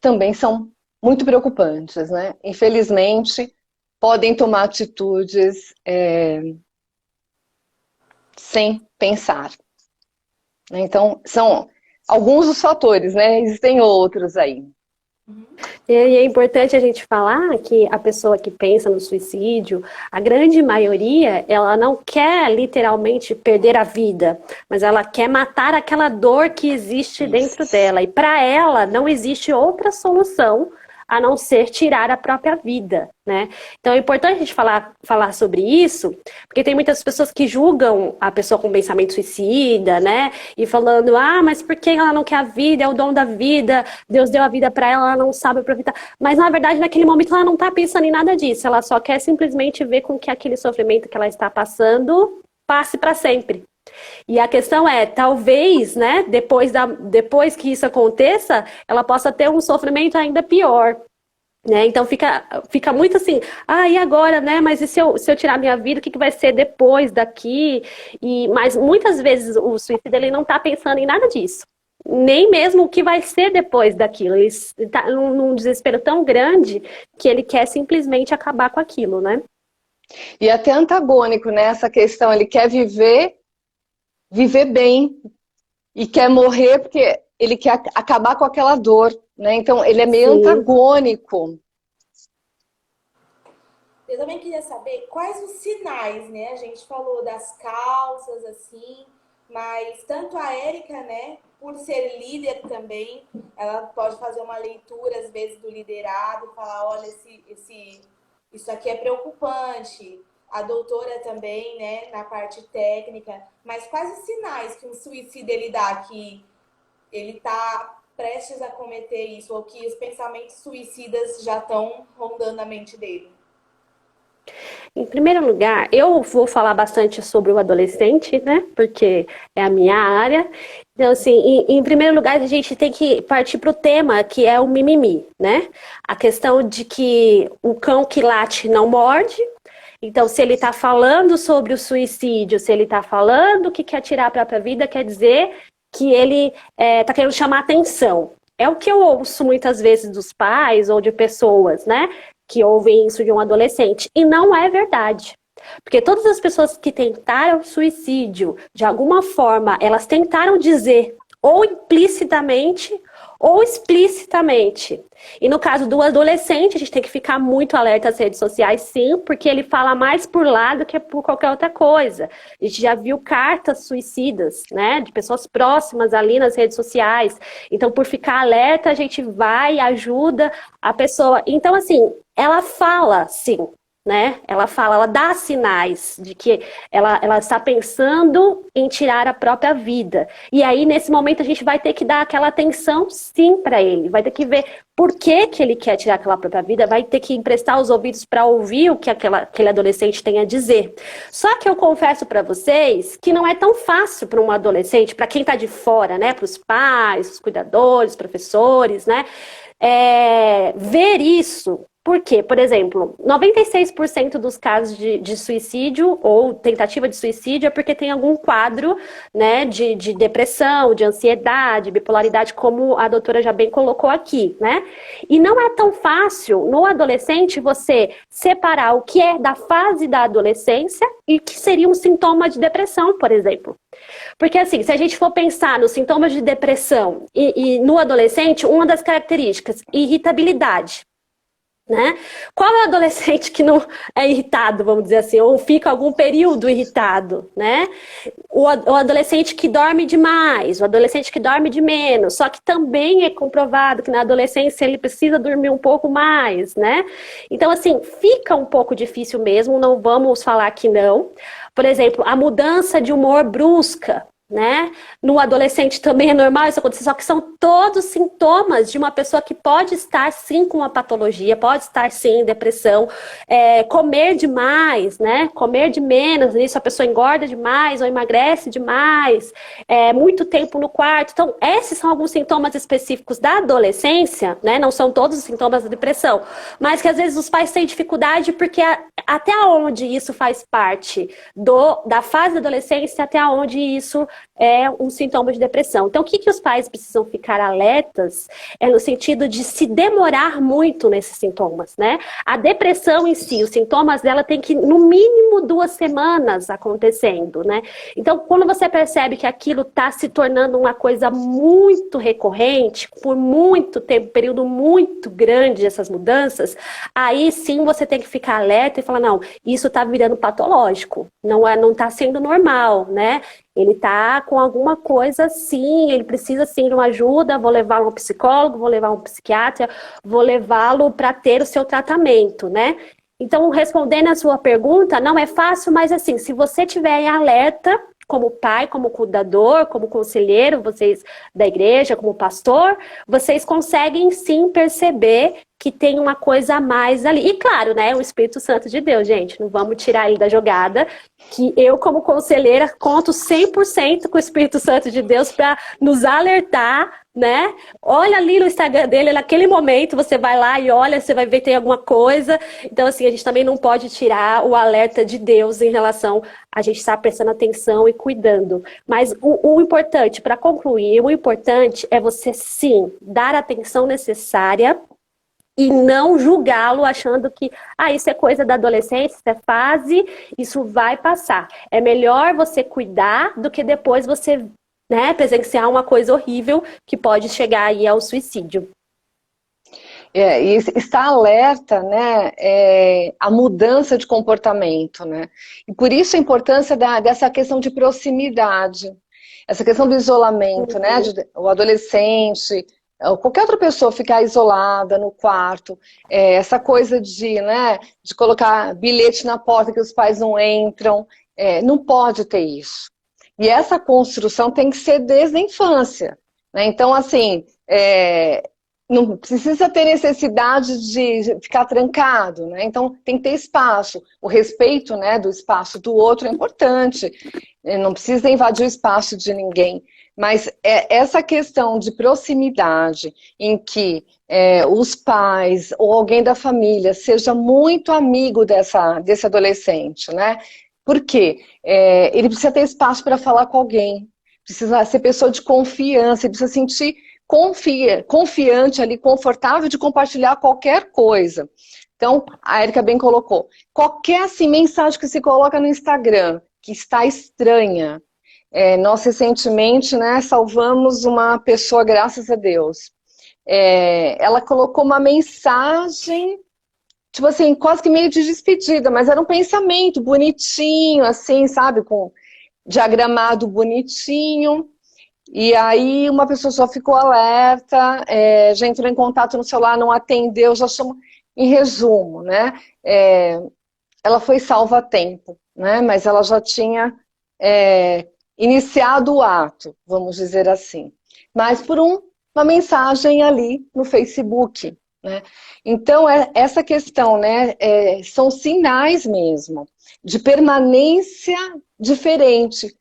também são muito preocupantes, né? Infelizmente, podem tomar atitudes sem pensar. Então, são alguns dos fatores, né? Existem outros aí. E é importante a gente falar que a pessoa que pensa no suicídio, a grande maioria, ela não quer literalmente perder a vida, mas ela quer matar aquela dor que existe dentro dela. E para ela não existe outra solução a não ser tirar a própria vida, né? Então é importante a gente falar sobre isso, porque tem muitas pessoas que julgam a pessoa com pensamento suicida, né? E falando, mas por que ela não quer a vida? É o dom da vida, Deus deu a vida para ela, ela não sabe aproveitar. Mas na verdade, naquele momento, ela não está pensando em nada disso, ela só quer simplesmente ver com que aquele sofrimento que ela está passando passe para sempre. E a questão é, talvez, né, depois que isso aconteça, ela possa ter um sofrimento ainda pior, né? Então fica muito assim, e agora, né? Mas e se eu tirar minha vida, o que vai ser depois daqui? Mas muitas vezes o suicida, ele não está pensando em nada disso. Nem mesmo o que vai ser depois daquilo. Ele está num desespero tão grande que ele quer simplesmente acabar com aquilo, né? E até antagônico, né? Essa questão, ele quer viver bem e quer morrer porque ele quer acabar com aquela dor, né? Então ele é meio Sim. antagônico. Eu também queria saber quais os sinais, né? A gente falou das causas, assim, mas tanto a Érica, né, por ser líder também, ela pode fazer uma leitura, às vezes, do liderado, falar, olha, isso aqui é preocupante. A doutora também, né, na parte técnica. Mas quais os sinais que um suicida ele dá que ele está prestes a cometer isso, ou que os pensamentos suicidas já estão rondando a mente dele? Em primeiro lugar, eu vou falar bastante sobre o adolescente, né? Porque é a minha área. Então, assim, em primeiro lugar, a gente tem que partir para o tema, que é o mimimi, né? A questão de que o cão que late não morde. Então, se ele está falando sobre o suicídio, se ele está falando que quer tirar a própria vida, quer dizer que ele está querendo chamar atenção. É o que eu ouço muitas vezes dos pais ou de pessoas, né, que ouvem isso de um adolescente. E não é verdade. Porque todas as pessoas que tentaram suicídio, de alguma forma, elas tentaram dizer, ou implicitamente, ou explicitamente. E no caso do adolescente, a gente tem que ficar muito alerta às redes sociais, sim, porque ele fala mais por lá do que por qualquer outra coisa. A gente já viu cartas suicidas, né, de pessoas próximas ali nas redes sociais. Então, por ficar alerta, a gente vai e ajuda a pessoa. Então, assim, ela fala, sim, né? Ela dá sinais de que ela está pensando em tirar a própria vida. E aí, nesse momento, a gente vai ter que dar aquela atenção, sim, para ele. Vai ter que ver por que ele quer tirar aquela própria vida, vai ter que emprestar os ouvidos para ouvir o que aquele adolescente tem a dizer. Só que eu confesso para vocês que não é tão fácil para um adolescente, para quem está de fora, né? Para os pais, os cuidadores, os professores, né? Ver isso. Por quê? Por exemplo, 96% dos casos de suicídio ou tentativa de suicídio é porque tem algum quadro, né, de depressão, de ansiedade, bipolaridade, como a doutora já bem colocou aqui, né? E não é tão fácil no adolescente você separar o que é da fase da adolescência e o que seria um sintoma de depressão, por exemplo. Porque assim, se a gente for pensar nos sintomas de depressão e no adolescente, uma das características, irritabilidade. Né? Qual é o adolescente que não é irritado, vamos dizer assim, ou fica algum período irritado, né? O adolescente que dorme demais, o adolescente que dorme de menos, só que também é comprovado que na adolescência ele precisa dormir um pouco mais, né? Então, assim, fica um pouco difícil mesmo, não vamos falar que não. Por exemplo, a mudança de humor brusca, né? No adolescente também é normal isso acontecer, só que são todos sintomas de uma pessoa que pode estar sim com uma patologia, pode estar sim em depressão, comer demais, né? Comer de menos, isso a pessoa engorda demais ou emagrece demais, muito tempo no quarto. Então, esses são alguns sintomas específicos da adolescência, né? Não são todos os sintomas da depressão, mas que às vezes os pais têm dificuldade porque até onde isso faz parte da fase da adolescência, até onde isso é um sintoma de depressão. Então, o que os pais precisam ficar alertas é no sentido de se demorar muito nesses sintomas, né? A depressão em si, os sintomas dela tem que, no mínimo, 2 semanas acontecendo, né? Então, quando você percebe que aquilo está se tornando uma coisa muito recorrente, por muito tempo, período muito grande, essas mudanças, aí sim você tem que ficar alerta e falar, não, isso está virando patológico, não está sendo normal, né? Ele tá com alguma coisa sim, ele precisa sim de uma ajuda, vou levá-lo a um psicólogo, vou levar a um psiquiatra, vou levá-lo para ter o seu tratamento, né? Então, respondendo a sua pergunta, não é fácil, mas assim, se você tiver em alerta, como pai, como cuidador, como conselheiro, vocês da igreja, como pastor, vocês conseguem sim perceber que tem uma coisa a mais ali. E claro, né, o Espírito Santo de Deus, gente, não vamos tirar ele da jogada, que eu, como conselheira, conto 100% com o Espírito Santo de Deus para nos alertar, né? Olha ali no Instagram dele, naquele momento você vai lá e olha, você vai ver que tem alguma coisa. Então, assim, a gente também não pode tirar o alerta de Deus em relação a gente estar prestando atenção e cuidando. Mas o importante, para concluir, o importante é você, sim, dar a atenção necessária e não julgá-lo achando que isso é coisa da adolescência, isso é fase, isso vai passar. É melhor você cuidar do que depois você, né, presenciar uma coisa horrível que pode chegar aí ao suicídio. E está alerta, né, a mudança de comportamento, né? E por isso a importância dessa questão de proximidade, essa questão do isolamento, né? O adolescente, ou qualquer outra pessoa ficar isolada no quarto, essa coisa né, de colocar bilhete na porta que os pais não entram, não pode ter isso. E essa construção tem que ser desde a infância, né? Então, assim, não precisa ter necessidade de ficar trancado, né? Então tem que ter espaço. O respeito, né, do espaço do outro é importante. Não precisa invadir o espaço de ninguém. Mas essa questão de proximidade, em que os pais ou alguém da família seja muito amigo desse adolescente, né? Por quê? Ele precisa ter espaço para falar com alguém, precisa ser pessoa de confiança, ele precisa sentir confiante ali, confortável de compartilhar qualquer coisa. Então, a Erika bem colocou, qualquer assim, mensagem que se coloca no Instagram, que está estranha, nós recentemente, né, salvamos uma pessoa, graças a Deus. Ela colocou uma mensagem, tipo assim, quase que meio de despedida, mas era um pensamento bonitinho, assim, sabe, com diagramado bonitinho. E aí uma pessoa só ficou alerta, já entrou em contato no celular, não atendeu, já chama, em resumo, né? Ela foi salva a tempo, né? Mas ela já tinha iniciado o ato, vamos dizer assim. Mas por uma mensagem ali no Facebook, né? Então, essa questão, né? São sinais mesmo de permanência diferente.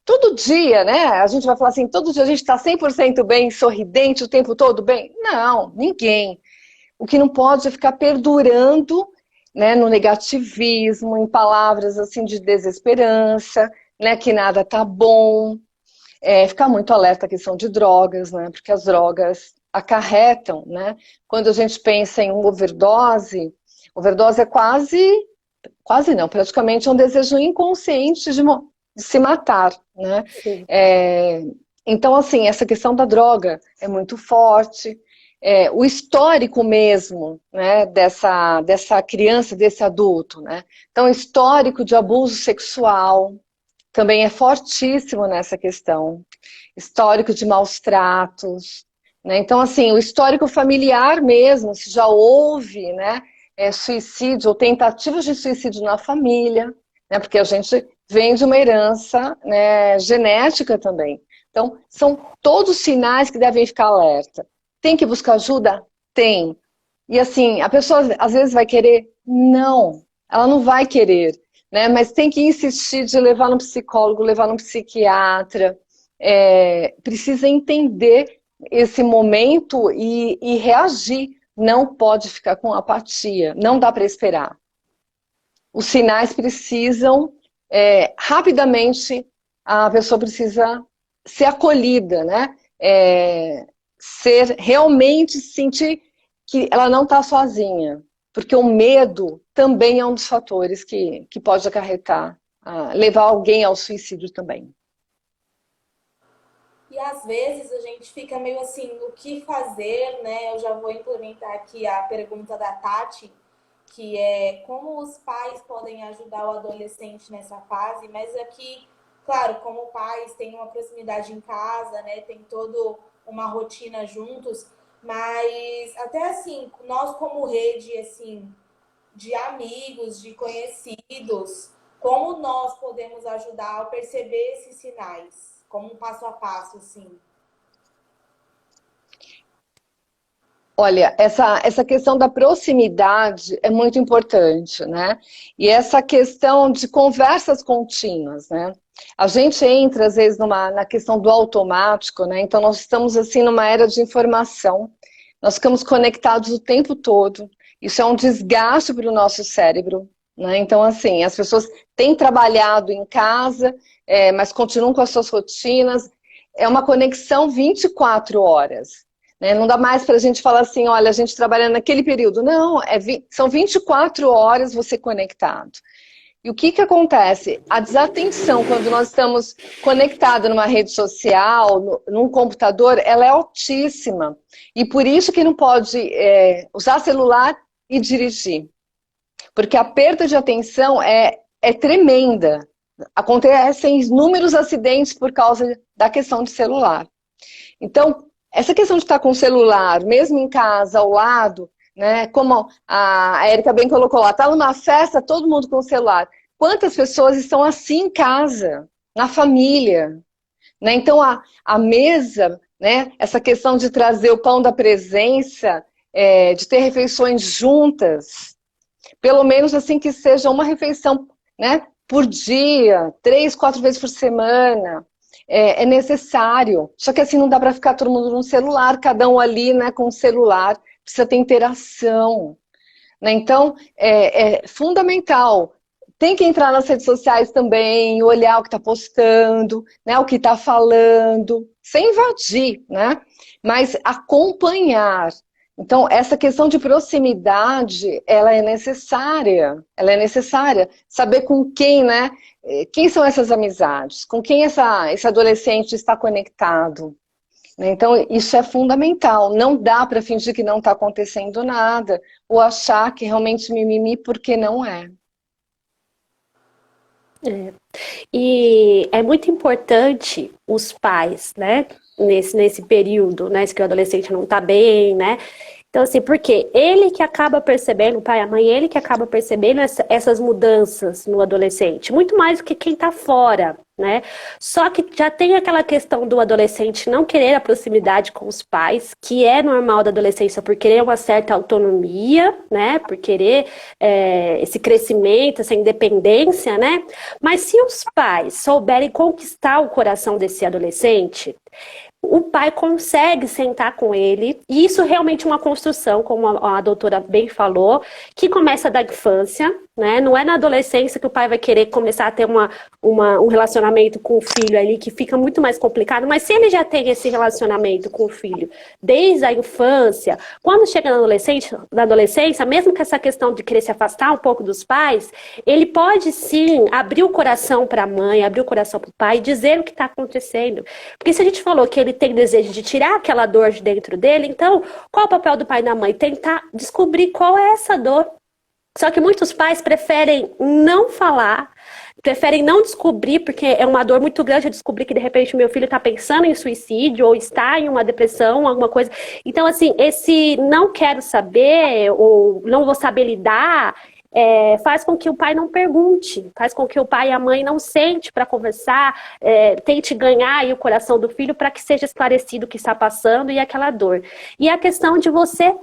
Todo dia, né? A gente vai falar assim, todo dia a gente está 100% bem, sorridente o tempo todo bem? Não, ninguém. O que não pode é ficar perdurando, né, no negativismo, em palavras assim de desesperança, né, que nada tá bom. Ficar muito alerta à questão de drogas, né? Porque as drogas acarretam, né? Quando a gente pensa em uma overdose é quase não, praticamente é um desejo inconsciente de se matar, né? Então, assim, essa questão da droga é muito forte. O histórico mesmo, né, dessa criança, desse adulto, né? Então, o histórico de abuso sexual também é fortíssimo nessa questão. Histórico de maus tratos, né? Então, assim, o histórico familiar mesmo, se já houve, né, suicídio ou tentativas de suicídio na família, né? Porque a gente vem de uma herança, né, genética também. Então, são todos sinais que devem ficar alerta. Tem que buscar ajuda? Tem. E assim, a pessoa às vezes vai querer? Não, ela não vai querer, né? Mas tem que insistir de levar no psicólogo, levar no psiquiatra. Precisa entender esse momento e reagir. Não pode ficar com apatia, não dá para esperar. Os sinais precisam, rapidamente, a pessoa precisa ser acolhida, né? Realmente sentir que ela não está sozinha, porque o medo também é um dos fatores que pode acarretar, levar alguém ao suicídio também. E às vezes a gente fica meio assim, o que fazer, né? Eu já vou implementar aqui a pergunta da Tati, que é como os pais podem ajudar o adolescente nessa fase, mas aqui claro, como pais, tem uma proximidade em casa, né? Tem toda uma rotina juntos, mas até assim, nós como rede, assim, de amigos, de conhecidos, como nós podemos ajudar a perceber esses sinais, como um passo a passo, assim. Olha, essa questão da proximidade é muito importante, né? E essa questão de conversas contínuas, né? A gente entra, às vezes, na questão do automático, né? Então, nós estamos, assim, numa era de informação. Nós ficamos conectados o tempo todo. Isso é um desgaste para o nosso cérebro, né? Então, assim, as pessoas têm trabalhado em casa, mas continuam com as suas rotinas. É uma conexão 24 horas. Né? Não dá mais para a gente falar assim, olha, a gente trabalha naquele período. Não, são 24 horas você conectado. E o que acontece? A desatenção, quando nós estamos conectados numa rede social, num computador, ela é altíssima. E por isso que não pode usar celular e dirigir. Porque a perda de atenção é tremenda. Acontecem inúmeros acidentes por causa da questão de celular. Então, essa questão de estar com o celular, mesmo em casa, ao lado, né, como a Érica bem colocou lá, está numa festa, todo mundo com o celular. Quantas pessoas estão assim em casa, na família? Né? Então, a mesa, né, essa questão de trazer o pão da presença, de ter refeições juntas, pelo menos assim que seja uma refeição, né, por dia, 3, 4 vezes por semana, é necessário. Só que assim não dá para ficar todo mundo no celular, cada um ali, né, com o celular, precisa ter interação. Né? Então, é fundamental. Tem que entrar nas redes sociais também, olhar o que está postando, né, o que está falando, sem invadir, né? Mas acompanhar. Então, essa questão de proximidade, ela é necessária. Ela é necessária. Saber com quem, né? Quem são essas amizades? Com quem esse adolescente está conectado? Então, isso é fundamental. Não dá para fingir que não está acontecendo nada ou achar que realmente mimimi porque não é. E é muito importante os pais, né, nesse período, né, que o adolescente não está bem, né, então assim, porque ele que acaba percebendo, o pai e a mãe, ele que acaba percebendo essas mudanças no adolescente, muito mais do que quem está fora, né, só que já tem aquela questão do adolescente não querer a proximidade com os pais, que é normal da adolescência por querer uma certa autonomia, né, por querer esse crescimento, essa independência, né, mas se os pais souberem conquistar o coração desse adolescente, o pai consegue sentar com ele, e isso realmente é uma construção, como a doutora bem falou, que começa da infância, né? Não é na adolescência que o pai vai querer começar a ter um relacionamento com o filho ali, que fica muito mais complicado, mas se ele já tem esse relacionamento com o filho desde a infância, quando chega na adolescência, mesmo que essa questão de querer se afastar um pouco dos pais, ele pode sim abrir o coração para a mãe, abrir o coração para o pai, dizer o que está acontecendo. Porque se a gente falou que ele tem desejo de tirar aquela dor de dentro dele, então qual é o papel do pai e da mãe? Tentar descobrir qual é essa dor. Só que muitos pais preferem não falar, preferem não descobrir, porque é uma dor muito grande descobrir que de repente meu filho está pensando em suicídio ou está em uma depressão, alguma coisa. Então, assim, esse não quero saber ou não vou saber lidar, faz com que o pai não pergunte, faz com que o pai e a mãe não sente para conversar, tente ganhar aí o coração do filho para que seja esclarecido o que está passando e aquela dor. E a questão de você,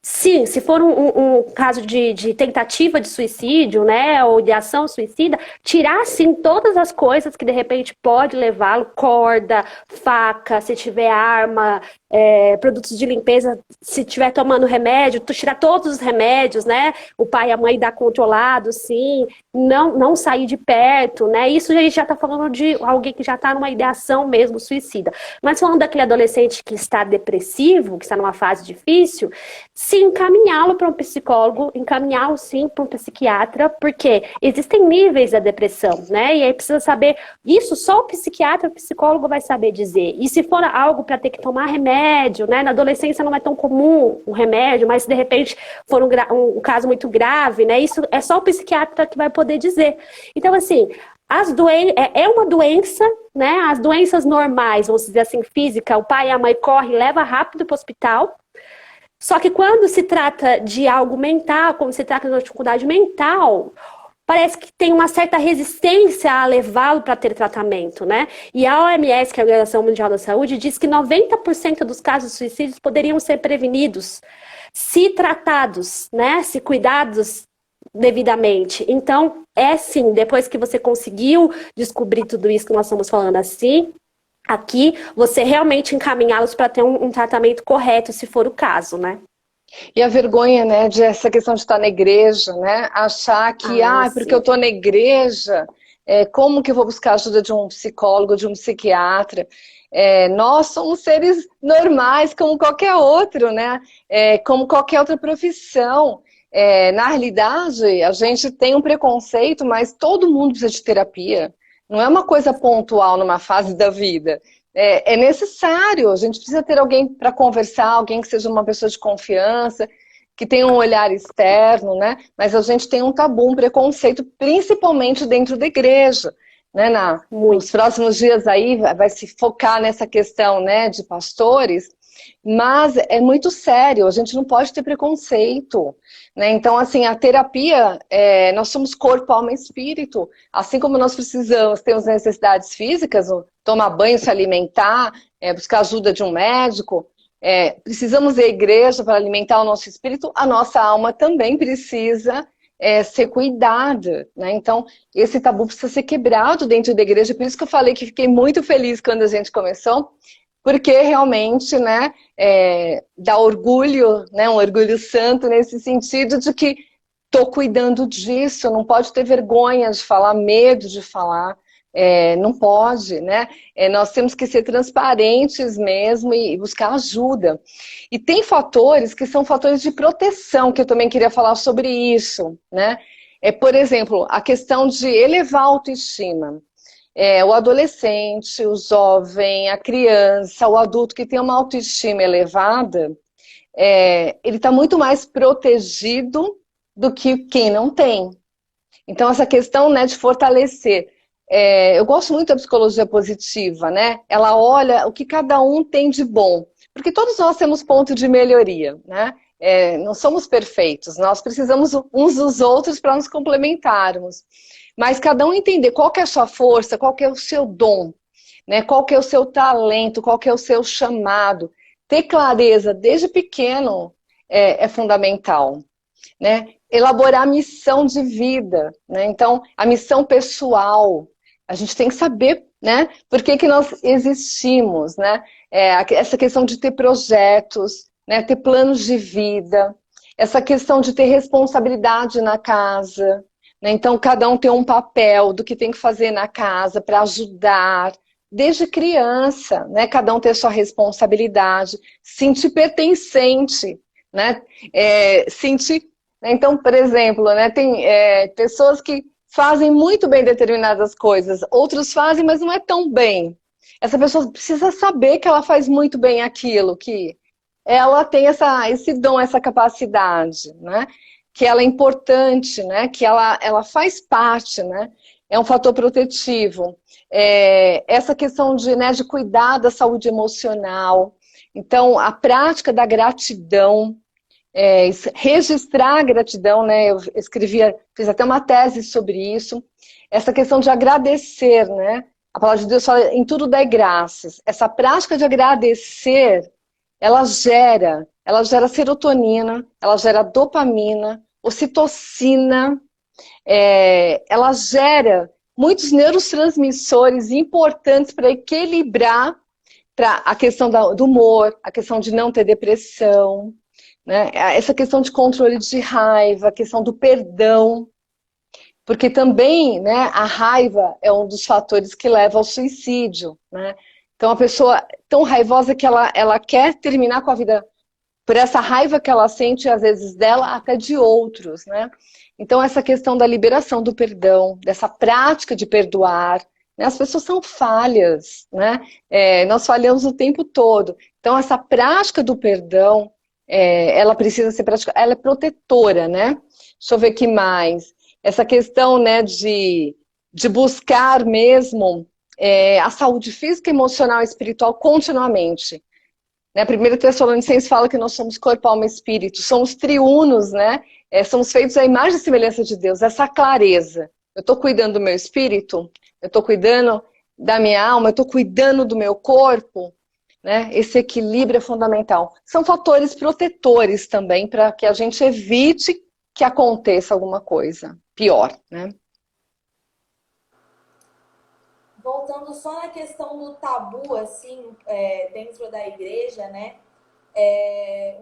sim, se for um caso de tentativa de suicídio, né, ou de ação suicida, tirar, sim, todas as coisas que de repente pode levá-lo, corda, faca, se tiver arma, produtos de limpeza, se estiver tomando remédio, tu tirar todos os remédios, né, o pai e a mãe dar controlado, sim, não sair de perto, né, isso a gente já está falando de alguém que já está numa ideação mesmo suicida. Mas falando daquele adolescente que está depressivo, que está numa fase difícil, sim, encaminhá-lo para um psicólogo, encaminhá-lo sim para um psiquiatra, porque existem níveis da depressão, né? E aí precisa saber, isso só o psiquiatra, o psicólogo vai saber dizer. E se for algo para ter que tomar remédio, né? Na adolescência não é tão comum o remédio, mas se de repente for um caso muito grave, né? Isso é só o psiquiatra que vai poder dizer. Então, assim, É uma doença, né? As doenças normais, vamos dizer assim, física, o pai e a mãe correm, leva rápido para o hospital. Só que quando se trata de algo mental, quando se trata de uma dificuldade mental, parece que tem uma certa resistência a levá-lo para ter tratamento, né? E a OMS, que é a Organização Mundial da Saúde, diz que 90% dos casos de suicídios poderiam ser prevenidos se tratados, né? Se cuidados devidamente. Então, é sim, depois que você conseguiu descobrir tudo isso que nós estamos falando assim, aqui, você realmente encaminhá-los para ter um tratamento correto, se for o caso, né? E a vergonha, né, de essa questão de estar na igreja, né? Achar que, porque eu estou na igreja, como que eu vou buscar a ajuda de um psicólogo, de um psiquiatra? Nós somos seres normais, como qualquer outro, né? Como qualquer outra profissão. Na realidade, a gente tem um preconceito, mas todo mundo precisa de terapia. Não é uma coisa pontual numa fase da vida. É necessário, a gente precisa ter alguém para conversar, alguém que seja uma pessoa de confiança, que tenha um olhar externo, né? Mas a gente tem um tabu, um preconceito, principalmente dentro da igreja. Né? Nos próximos dias aí vai se focar nessa questão, né, de pastores, mas é muito sério, a gente não pode ter preconceito. Né? Então, assim, a terapia, nós somos corpo, alma e espírito. Assim como nós precisamos, temos necessidades físicas, tomar banho, se alimentar, buscar ajuda de um médico, precisamos da igreja para alimentar o nosso espírito, a nossa alma também precisa ser cuidada. Né? Então, esse tabu precisa ser quebrado dentro da igreja. Por isso que eu falei que fiquei muito feliz quando a gente começou, porque realmente, né, dá orgulho, né, um orgulho santo nesse sentido de que estou cuidando disso, não pode ter vergonha de falar, medo de falar, não pode, né? Nós temos que ser transparentes mesmo e buscar ajuda. E tem fatores que são fatores de proteção, que eu também queria falar sobre isso, né? Por exemplo, a questão de elevar a autoestima. O adolescente, o jovem, a criança, o adulto que tem uma autoestima elevada, ele está muito mais protegido do que quem não tem. Então, essa questão, né, de fortalecer. Eu gosto muito da psicologia positiva, né? Ela olha o que cada um tem de bom. Porque todos nós temos ponto de melhoria, né? Não somos perfeitos, nós precisamos uns dos outros para nos complementarmos. Mas cada um entender qual que é a sua força, qual que é o seu dom, né? Qual que é o seu talento, qual que é o seu chamado. Ter clareza desde pequeno é fundamental, né? Elaborar a missão de vida, né? Então, a missão pessoal, a gente tem que saber, né? Por que nós existimos, né? Essa questão de ter projetos, né? Ter planos de vida, essa questão de ter responsabilidade na casa, né? Então, cada um tem um papel do que tem que fazer na casa para ajudar, desde criança, né? Cada um ter sua responsabilidade, sentir pertencente, né? Sentir. Então, por exemplo, né, tem pessoas que fazem muito bem determinadas coisas, outros fazem, mas não é tão bem. Essa pessoa precisa saber que ela faz muito bem aquilo, que ela tem esse dom, essa capacidade, né? Que ela é importante, né? Que ela faz parte, né? É um fator protetivo. Essa questão de cuidar da saúde emocional. Então, a prática da gratidão, registrar a gratidão, né? Eu fiz até uma tese sobre isso. Essa questão de agradecer, né? A palavra de Deus fala, em tudo dai graças. Essa prática de agradecer, ela gera serotonina, ela gera dopamina, ocitocina, ela gera muitos neurotransmissores importantes para equilibrar a questão do humor, a questão de não ter depressão, né? Essa questão de controle de raiva, a questão do perdão, porque também, né, a raiva é um dos fatores que leva ao suicídio, né? Então a pessoa tão raivosa que ela quer terminar com a vida por essa raiva que ela sente, às vezes dela, até de outros, né? Então essa questão da liberação do perdão, dessa prática de perdoar, né? As pessoas são falhas, né? Nós falhamos o tempo todo. Então essa prática do perdão, ela precisa ser praticada, ela é protetora, né? Deixa eu ver aqui mais. Essa questão, né, de de buscar mesmo a saúde física, emocional e espiritual continuamente. Né? 1 Tessalonicenses fala que nós somos corpo, alma e espírito, somos triunos, né? Somos feitos à imagem e semelhança de Deus, essa clareza. Eu estou cuidando do meu espírito, eu estou cuidando da minha alma, eu estou cuidando do meu corpo, né? Esse equilíbrio é fundamental. São fatores protetores também para que a gente evite que aconteça alguma coisa pior, né? Voltando só na questão do tabu, assim, dentro da igreja, né?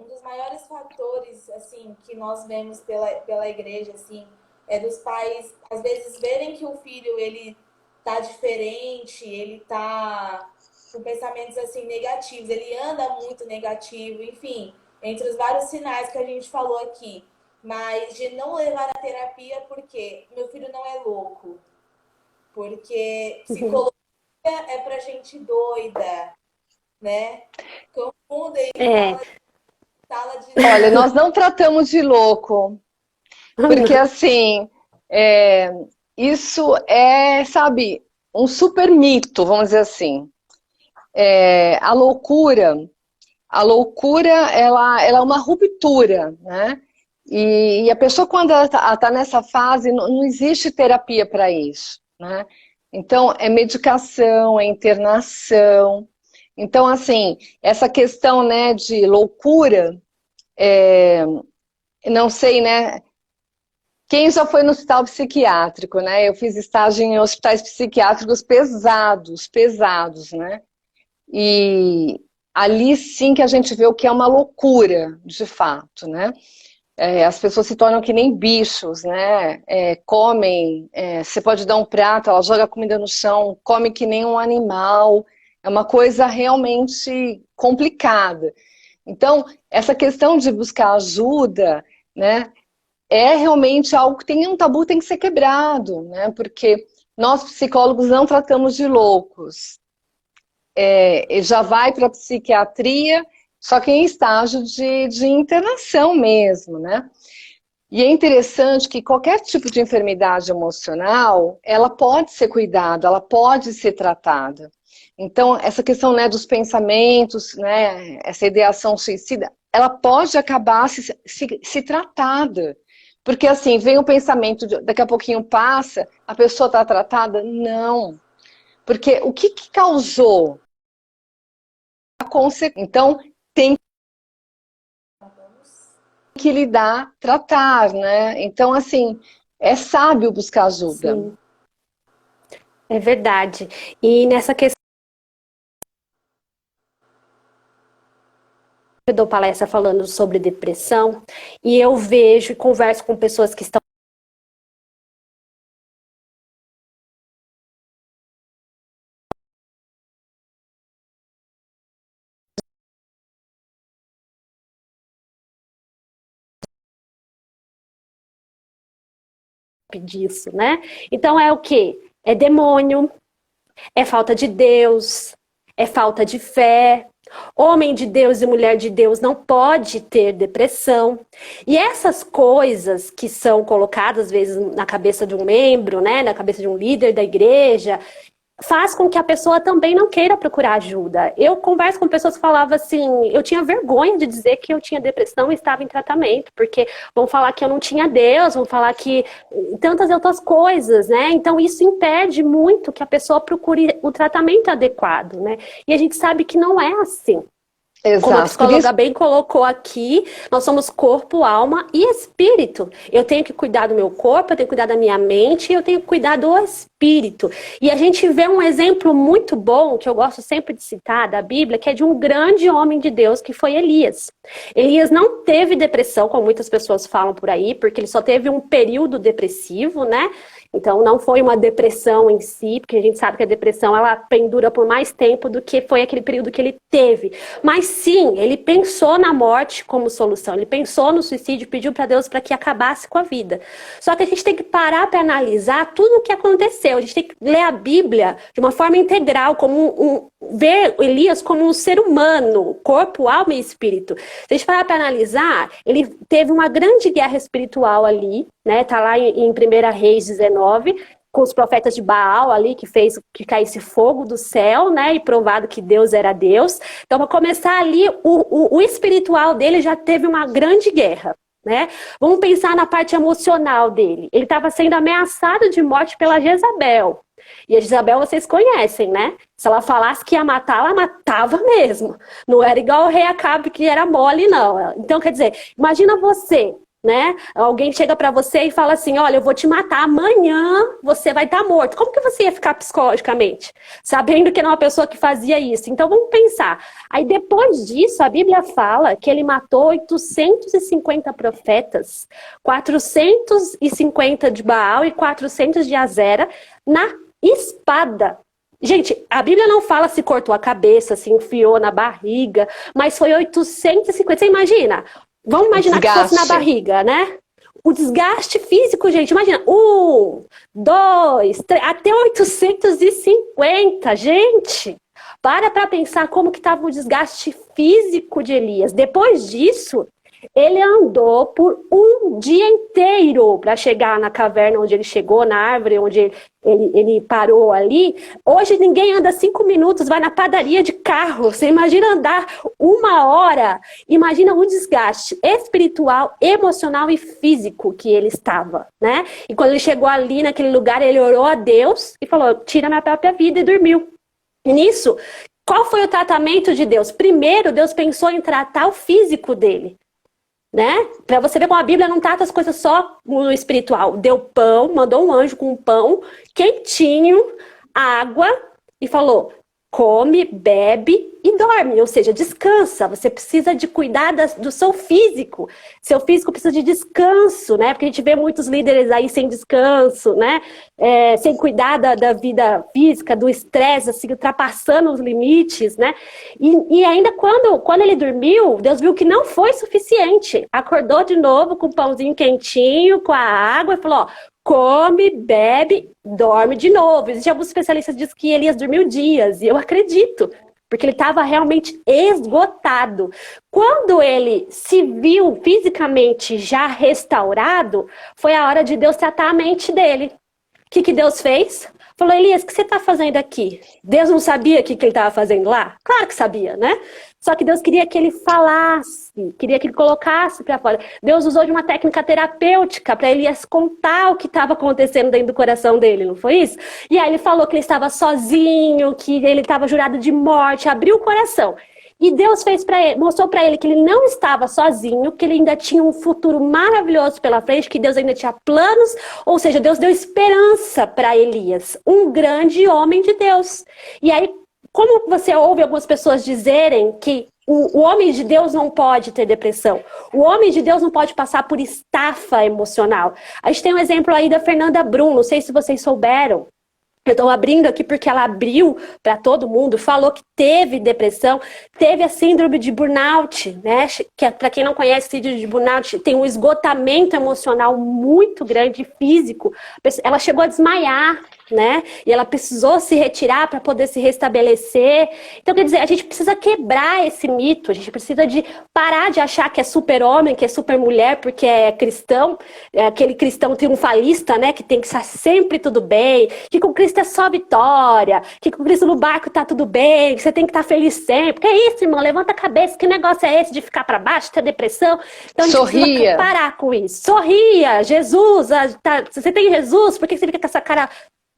Um dos maiores fatores, assim, que nós vemos pela igreja, assim, dos pais, às vezes, verem que o filho, ele tá diferente, ele tá com pensamentos, assim, negativos, ele anda muito negativo, enfim, entre os vários sinais que a gente falou aqui. Mas de não levar a terapia porque meu filho não é louco. Porque psicologia é pra gente doida, né? Confundem, fala de... Olha, nós não tratamos de louco, porque assim, isso é, sabe, um super mito, vamos dizer assim. A loucura, ela é uma ruptura, né? E a pessoa, quando ela tá nessa fase, não existe terapia para isso, né? Então, é medicação, é internação. Então, assim, essa questão, né, de loucura, não sei, né? Quem já foi no hospital psiquiátrico, né? Eu fiz estágio em hospitais psiquiátricos pesados, né? E ali sim que a gente vê o que é uma loucura, de fato, né? As pessoas se tornam que nem bichos, né? Comem, você pode dar um prato, ela joga a comida no chão, come que nem um animal. É uma coisa realmente complicada. Então, essa questão de buscar ajuda, né? É realmente algo que tem um tabu, tem que ser quebrado, né? Porque nós psicólogos não tratamos de loucos. Já vai para a psiquiatria, só que em estágio de internação mesmo, né? E é interessante que qualquer tipo de enfermidade emocional, ela pode ser cuidada, ela pode ser tratada. Então, essa questão, né, dos pensamentos, né, essa ideação suicida, ela pode acabar se tratada. Porque assim, vem o pensamento, daqui a pouquinho passa, a pessoa está tratada? Não. Porque o que causou a consequência? Então, tem que lidar, tratar, né? Então, assim, é sábio buscar ajuda. Sim, é verdade. E nessa questão, eu dou palestra falando sobre depressão, e eu vejo e converso com pessoas que estão disso, né? Então é o quê? É demônio, é falta de Deus, é falta de fé. Homem de Deus e mulher de Deus não pode ter depressão. E essas coisas que são colocadas, às vezes, na cabeça de um membro, né, na cabeça de um líder da igreja, faz com que a pessoa também não queira procurar ajuda. Eu converso com pessoas que falavam assim, eu tinha vergonha de dizer que eu tinha depressão e estava em tratamento, porque vão falar que eu não tinha Deus, vão falar que tantas outras coisas, né? Então isso impede muito que a pessoa procure o tratamento adequado, né? E a gente sabe que não é assim. Como a Exato. psicóloga bem colocou aqui, nós somos corpo, alma e espírito. Eu tenho que cuidar do meu corpo, eu tenho que cuidar da minha mente, eu tenho que cuidar do espírito. E a gente vê um exemplo muito bom, que eu gosto sempre de citar, da Bíblia, que é de um grande homem de Deus, que foi Elias. Elias não teve depressão, como muitas pessoas falam por aí, porque ele só teve um período depressivo, né? Então, não foi uma depressão em si, porque a gente sabe que a depressão, ela pendura por mais tempo do que foi aquele período que ele teve. Mas sim, ele pensou na morte como solução, ele pensou no suicídio, pediu para Deus para que acabasse com a vida. Só que a gente tem que parar para analisar tudo o que aconteceu. A gente tem que ler a Bíblia de uma forma integral, ver Elias como um ser humano, corpo, alma e espírito. Se a gente parar para analisar, ele teve uma grande guerra espiritual ali, né? Tá lá em 1 Reis 19, com os profetas de Baal ali, que fez que caísse fogo do céu, né, e provado que Deus era Deus. Então, para começar ali, o espiritual dele já teve uma grande guerra, né? Vamos pensar na parte emocional dele. Ele estava sendo ameaçado de morte pela Jezabel. E a Jezabel vocês conhecem, né? Se ela falasse que ia matar, ela matava mesmo. Não era igual o rei Acabe, que era mole, não. Então, quer dizer, imagina você, né? Alguém chega pra você e fala assim, olha, eu vou te matar, amanhã você vai estar morto. Como que você ia ficar psicologicamente? Sabendo que era uma pessoa que fazia isso. Então, vamos pensar. Aí, depois disso, a Bíblia fala que ele matou 850 profetas, 450 de Baal e 400 de Azera na espada. Gente, a Bíblia não fala se cortou a cabeça, se enfiou na barriga, mas foi 850. Você imagina? Vamos imaginar que fosse na barriga, né? O desgaste físico, gente, imagina. 1, 2, 3, até 850, gente. Para pensar como que estava o desgaste físico de Elias. Depois disso, ele andou por um dia inteiro para chegar na caverna onde ele chegou, na árvore onde ele parou ali. Hoje ninguém anda 5 minutos, vai na padaria de carro. Você imagina andar 1 hora? Imagina o desgaste espiritual, emocional e físico que ele estava, né? E quando ele chegou ali naquele lugar, ele orou a Deus e falou, tira minha própria vida, e dormiu. E nisso, qual foi o tratamento de Deus? Primeiro, Deus pensou em tratar o físico dele. Né? Para você ver como a Bíblia não trata as coisas só no espiritual. Deu pão, mandou um anjo com um pão quentinho, água e falou, come, bebe e dorme, ou seja, descansa. Você precisa de cuidar do seu físico. Seu físico precisa de descanso, né? Porque a gente vê muitos líderes aí sem descanso, né? Sem cuidar da vida física, do estresse, assim, ultrapassando os limites, né? E ainda quando ele dormiu, Deus viu que não foi suficiente. Acordou de novo com o pãozinho quentinho, com a água e falou, ó, come, bebe, dorme de novo. Existem alguns especialistas que dizem que Elias dormiu dias, e eu acredito, porque ele estava realmente esgotado. Quando ele se viu fisicamente já restaurado, foi a hora de Deus tratar a mente dele. O que Deus fez? Falou, Elias, o que você está fazendo aqui? Deus não sabia o que ele estava fazendo lá? Claro que sabia, né? Só que Deus queria que ele falasse, queria que ele colocasse para fora. Deus usou de uma técnica terapêutica para Elias contar o que estava acontecendo dentro do coração dele, não foi isso? E aí ele falou que ele estava sozinho, que ele estava jurado de morte, abriu o coração. E Deus fez para ele, mostrou para ele que ele não estava sozinho, que ele ainda tinha um futuro maravilhoso pela frente, que Deus ainda tinha planos, ou seja, Deus deu esperança para Elias, um grande homem de Deus. E aí, como você ouve algumas pessoas dizerem que o homem de Deus não pode ter depressão, o homem de Deus não pode passar por estafa emocional. A gente tem um exemplo aí da Fernanda Brum, não sei se vocês souberam. Eu estou abrindo aqui porque ela abriu para todo mundo, falou que teve depressão, teve a síndrome de burnout, né? Que, para quem não conhece a síndrome de burnout, tem um esgotamento emocional muito grande, físico. Ela chegou a desmaiar, né? E ela precisou se retirar para poder se restabelecer. Então, quer dizer, a gente precisa quebrar esse mito, a gente precisa de parar de achar que é super-homem, que é super-mulher, porque é cristão, é aquele cristão triunfalista, né? Que tem que estar sempre tudo bem, que com Cristo é só vitória, que com Cristo no barco tá tudo bem, que você tem que estar feliz sempre. Que é isso, irmão? Levanta a cabeça, que negócio é esse de ficar para baixo, ter depressão? Então, a gente precisa parar com isso. Sorria, Jesus, você tem Jesus, por que você fica com essa cara...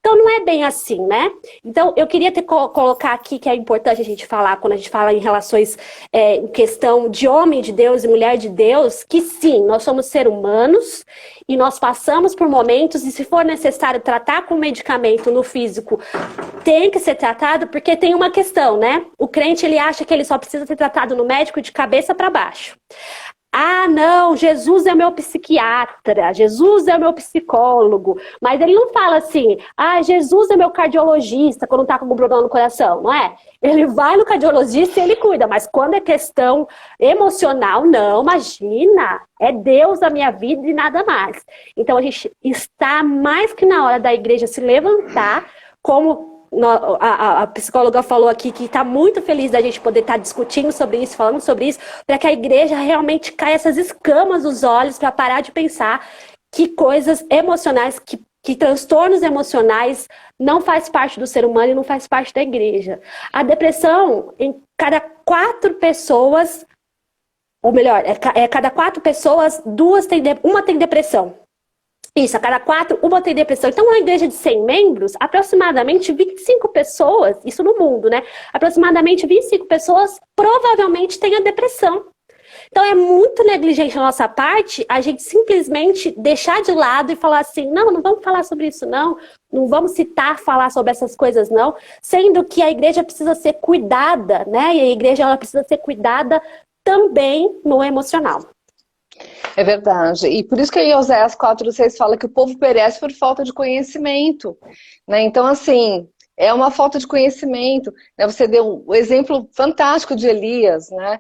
Então, não é bem assim, né? Então, eu queria colocar aqui que é importante a gente falar, quando a gente fala em relações, em questão de homem de Deus e mulher de Deus, que sim, nós somos seres humanos e nós passamos por momentos, e se for necessário tratar com medicamento no físico, tem que ser tratado, porque tem uma questão, né? O crente, ele acha que ele só precisa ser tratado no médico de cabeça para baixo. Ah, não, Jesus é meu psiquiatra, Jesus é meu psicólogo. Mas ele não fala assim, ah, Jesus é meu cardiologista, quando tá com algum problema no coração, não é? Ele vai no cardiologista e ele cuida, mas quando é questão emocional, não, imagina, é Deus na minha vida e nada mais. Então a gente está mais que na hora da igreja se levantar, como a psicóloga falou aqui, que está muito feliz da gente poder estar discutindo sobre isso, falando sobre isso, para que a igreja realmente caia essas escamas dos olhos, para parar de pensar que coisas emocionais que que transtornos emocionais não faz parte do ser humano e não faz parte da igreja. A depressão, em cada 4 pessoas, ou melhor, cada 4 pessoas, uma tem depressão. Isso, a cada 4, uma tem depressão. Então, uma igreja de 100 membros, aproximadamente 25 pessoas, isso no mundo, né? Aproximadamente 25 pessoas provavelmente têm a depressão. Então, é muito negligente da nossa parte a gente simplesmente deixar de lado e falar assim, não vamos falar sobre isso, não vamos falar sobre essas coisas, não, sendo que a igreja precisa ser cuidada, né? E a igreja ela precisa ser cuidada também no emocional. É verdade. E por isso que em Oséias 4:6 fala que o povo perece por falta de conhecimento, né? Então, assim, é uma falta de conhecimento, né? Você deu um exemplo fantástico de Elias, né?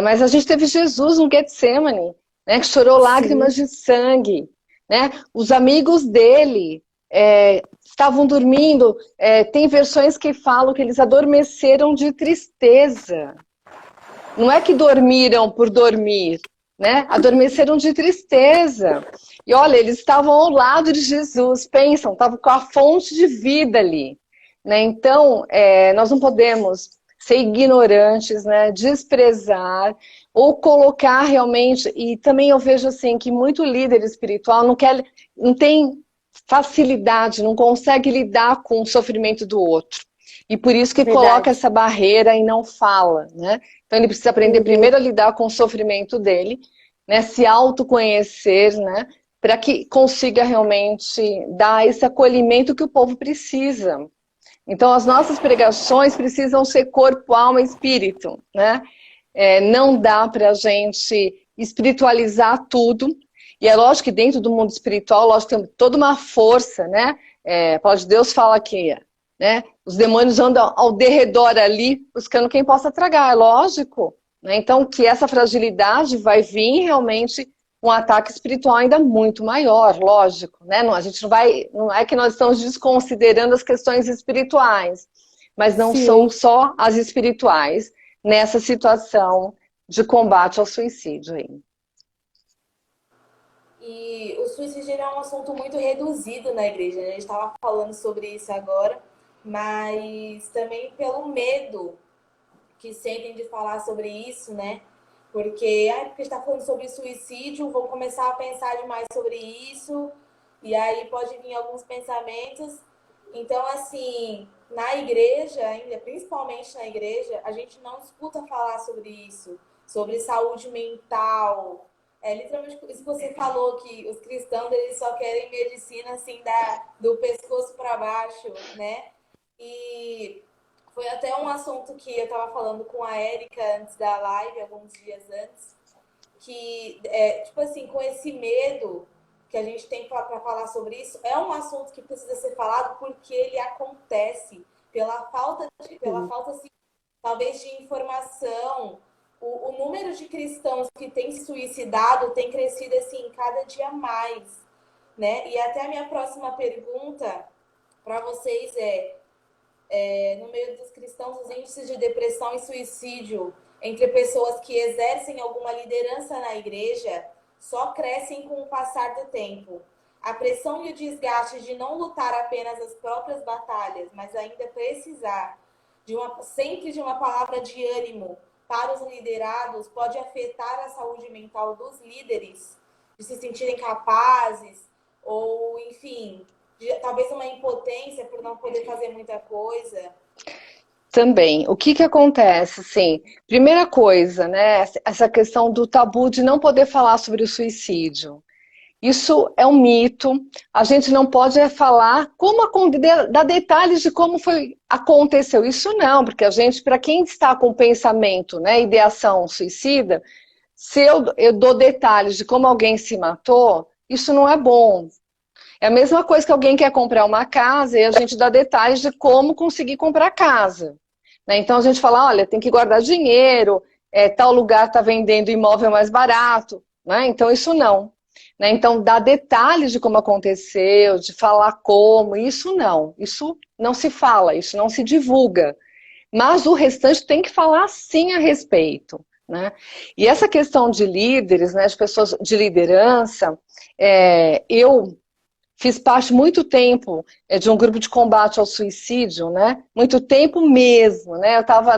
Mas a gente teve Jesus no Getsemane, né? Que chorou lágrimas de sangue, né? Os amigos dele estavam dormindo. Tem versões que falam que eles adormeceram de tristeza. Não é que dormiram por dormir, né? Adormeceram de tristeza. E olha, eles estavam ao lado de Jesus, pensam, estavam com a fonte de vida ali, né? Então, nós não podemos ser ignorantes, né? Desprezar ou colocar realmente. E também eu vejo assim que muito líder espiritual não tem facilidade, não consegue lidar com o sofrimento do outro. E por isso que coloca essa barreira e não fala, né? Então ele precisa aprender primeiro a lidar com o sofrimento dele, né? Se autoconhecer, né? Para que consiga realmente dar esse acolhimento que o povo precisa. Então as nossas pregações precisam ser corpo, alma e espírito, né? Não dá para a gente espiritualizar tudo. E é lógico que dentro do mundo espiritual, lógico, tem toda uma força, né? A palavra de Deus fala que, né? Os demônios andam ao derredor ali, buscando quem possa tragar, é lógico. Né? Então, que essa fragilidade vai vir realmente um ataque espiritual ainda muito maior, lógico. Né? A gente não é que nós estamos desconsiderando as questões espirituais, mas não são só as espirituais nessa situação de combate ao suicídio aí. E o suicídio é um assunto muito reduzido na igreja, né? A gente estava falando sobre isso agora, mas também pelo medo que sentem de falar sobre isso, né? Porque a gente está falando sobre suicídio, vão começar a pensar demais sobre isso, e aí pode vir alguns pensamentos. Então, assim, na igreja, ainda, principalmente na igreja, a gente não escuta falar sobre isso, sobre saúde mental. Literalmente isso que você falou, que os cristãos eles só querem medicina assim do pescoço para baixo, né? E foi até um assunto que eu estava falando com a Érica antes da live, alguns dias antes, que, tipo assim, com esse medo que a gente tem para falar sobre isso, é um assunto que precisa ser falado porque ele acontece pela falta, assim, talvez, de informação. O número de cristãos que têm se suicidado tem crescido assim cada dia mais, né? E até a minha próxima pergunta para vocês no meio dos cristãos, os índices de depressão e suicídio entre pessoas que exercem alguma liderança na igreja só crescem com o passar do tempo. A pressão e o desgaste de não lutar apenas as próprias batalhas, mas ainda precisar sempre de uma palavra de ânimo para os liderados pode afetar a saúde mental dos líderes, de se sentirem capazes, ou, enfim, talvez uma impotência por não poder fazer muita coisa. Também. O que acontece? Assim, primeira coisa, né? Essa questão do tabu de não poder falar sobre o suicídio. Isso é um mito. A gente não pode falar dar detalhes de como aconteceu. Isso não, porque a gente, para quem está com pensamento, né, ideação suicida, se eu dou detalhes de como alguém se matou, isso não é bom. É a mesma coisa que alguém quer comprar uma casa e a gente dá detalhes de como conseguir comprar a casa. Né? Então a gente fala, olha, tem que guardar dinheiro, tal lugar está vendendo imóvel mais barato. Né? Então isso não. Né? Então dar detalhes de como aconteceu, de falar como, isso não se fala, isso não se divulga. Mas o restante tem que falar sim a respeito. Né? E essa questão de líderes, né, de pessoas de liderança, eu fiz parte muito tempo de um grupo de combate ao suicídio, né? Muito tempo mesmo, né? Eu estava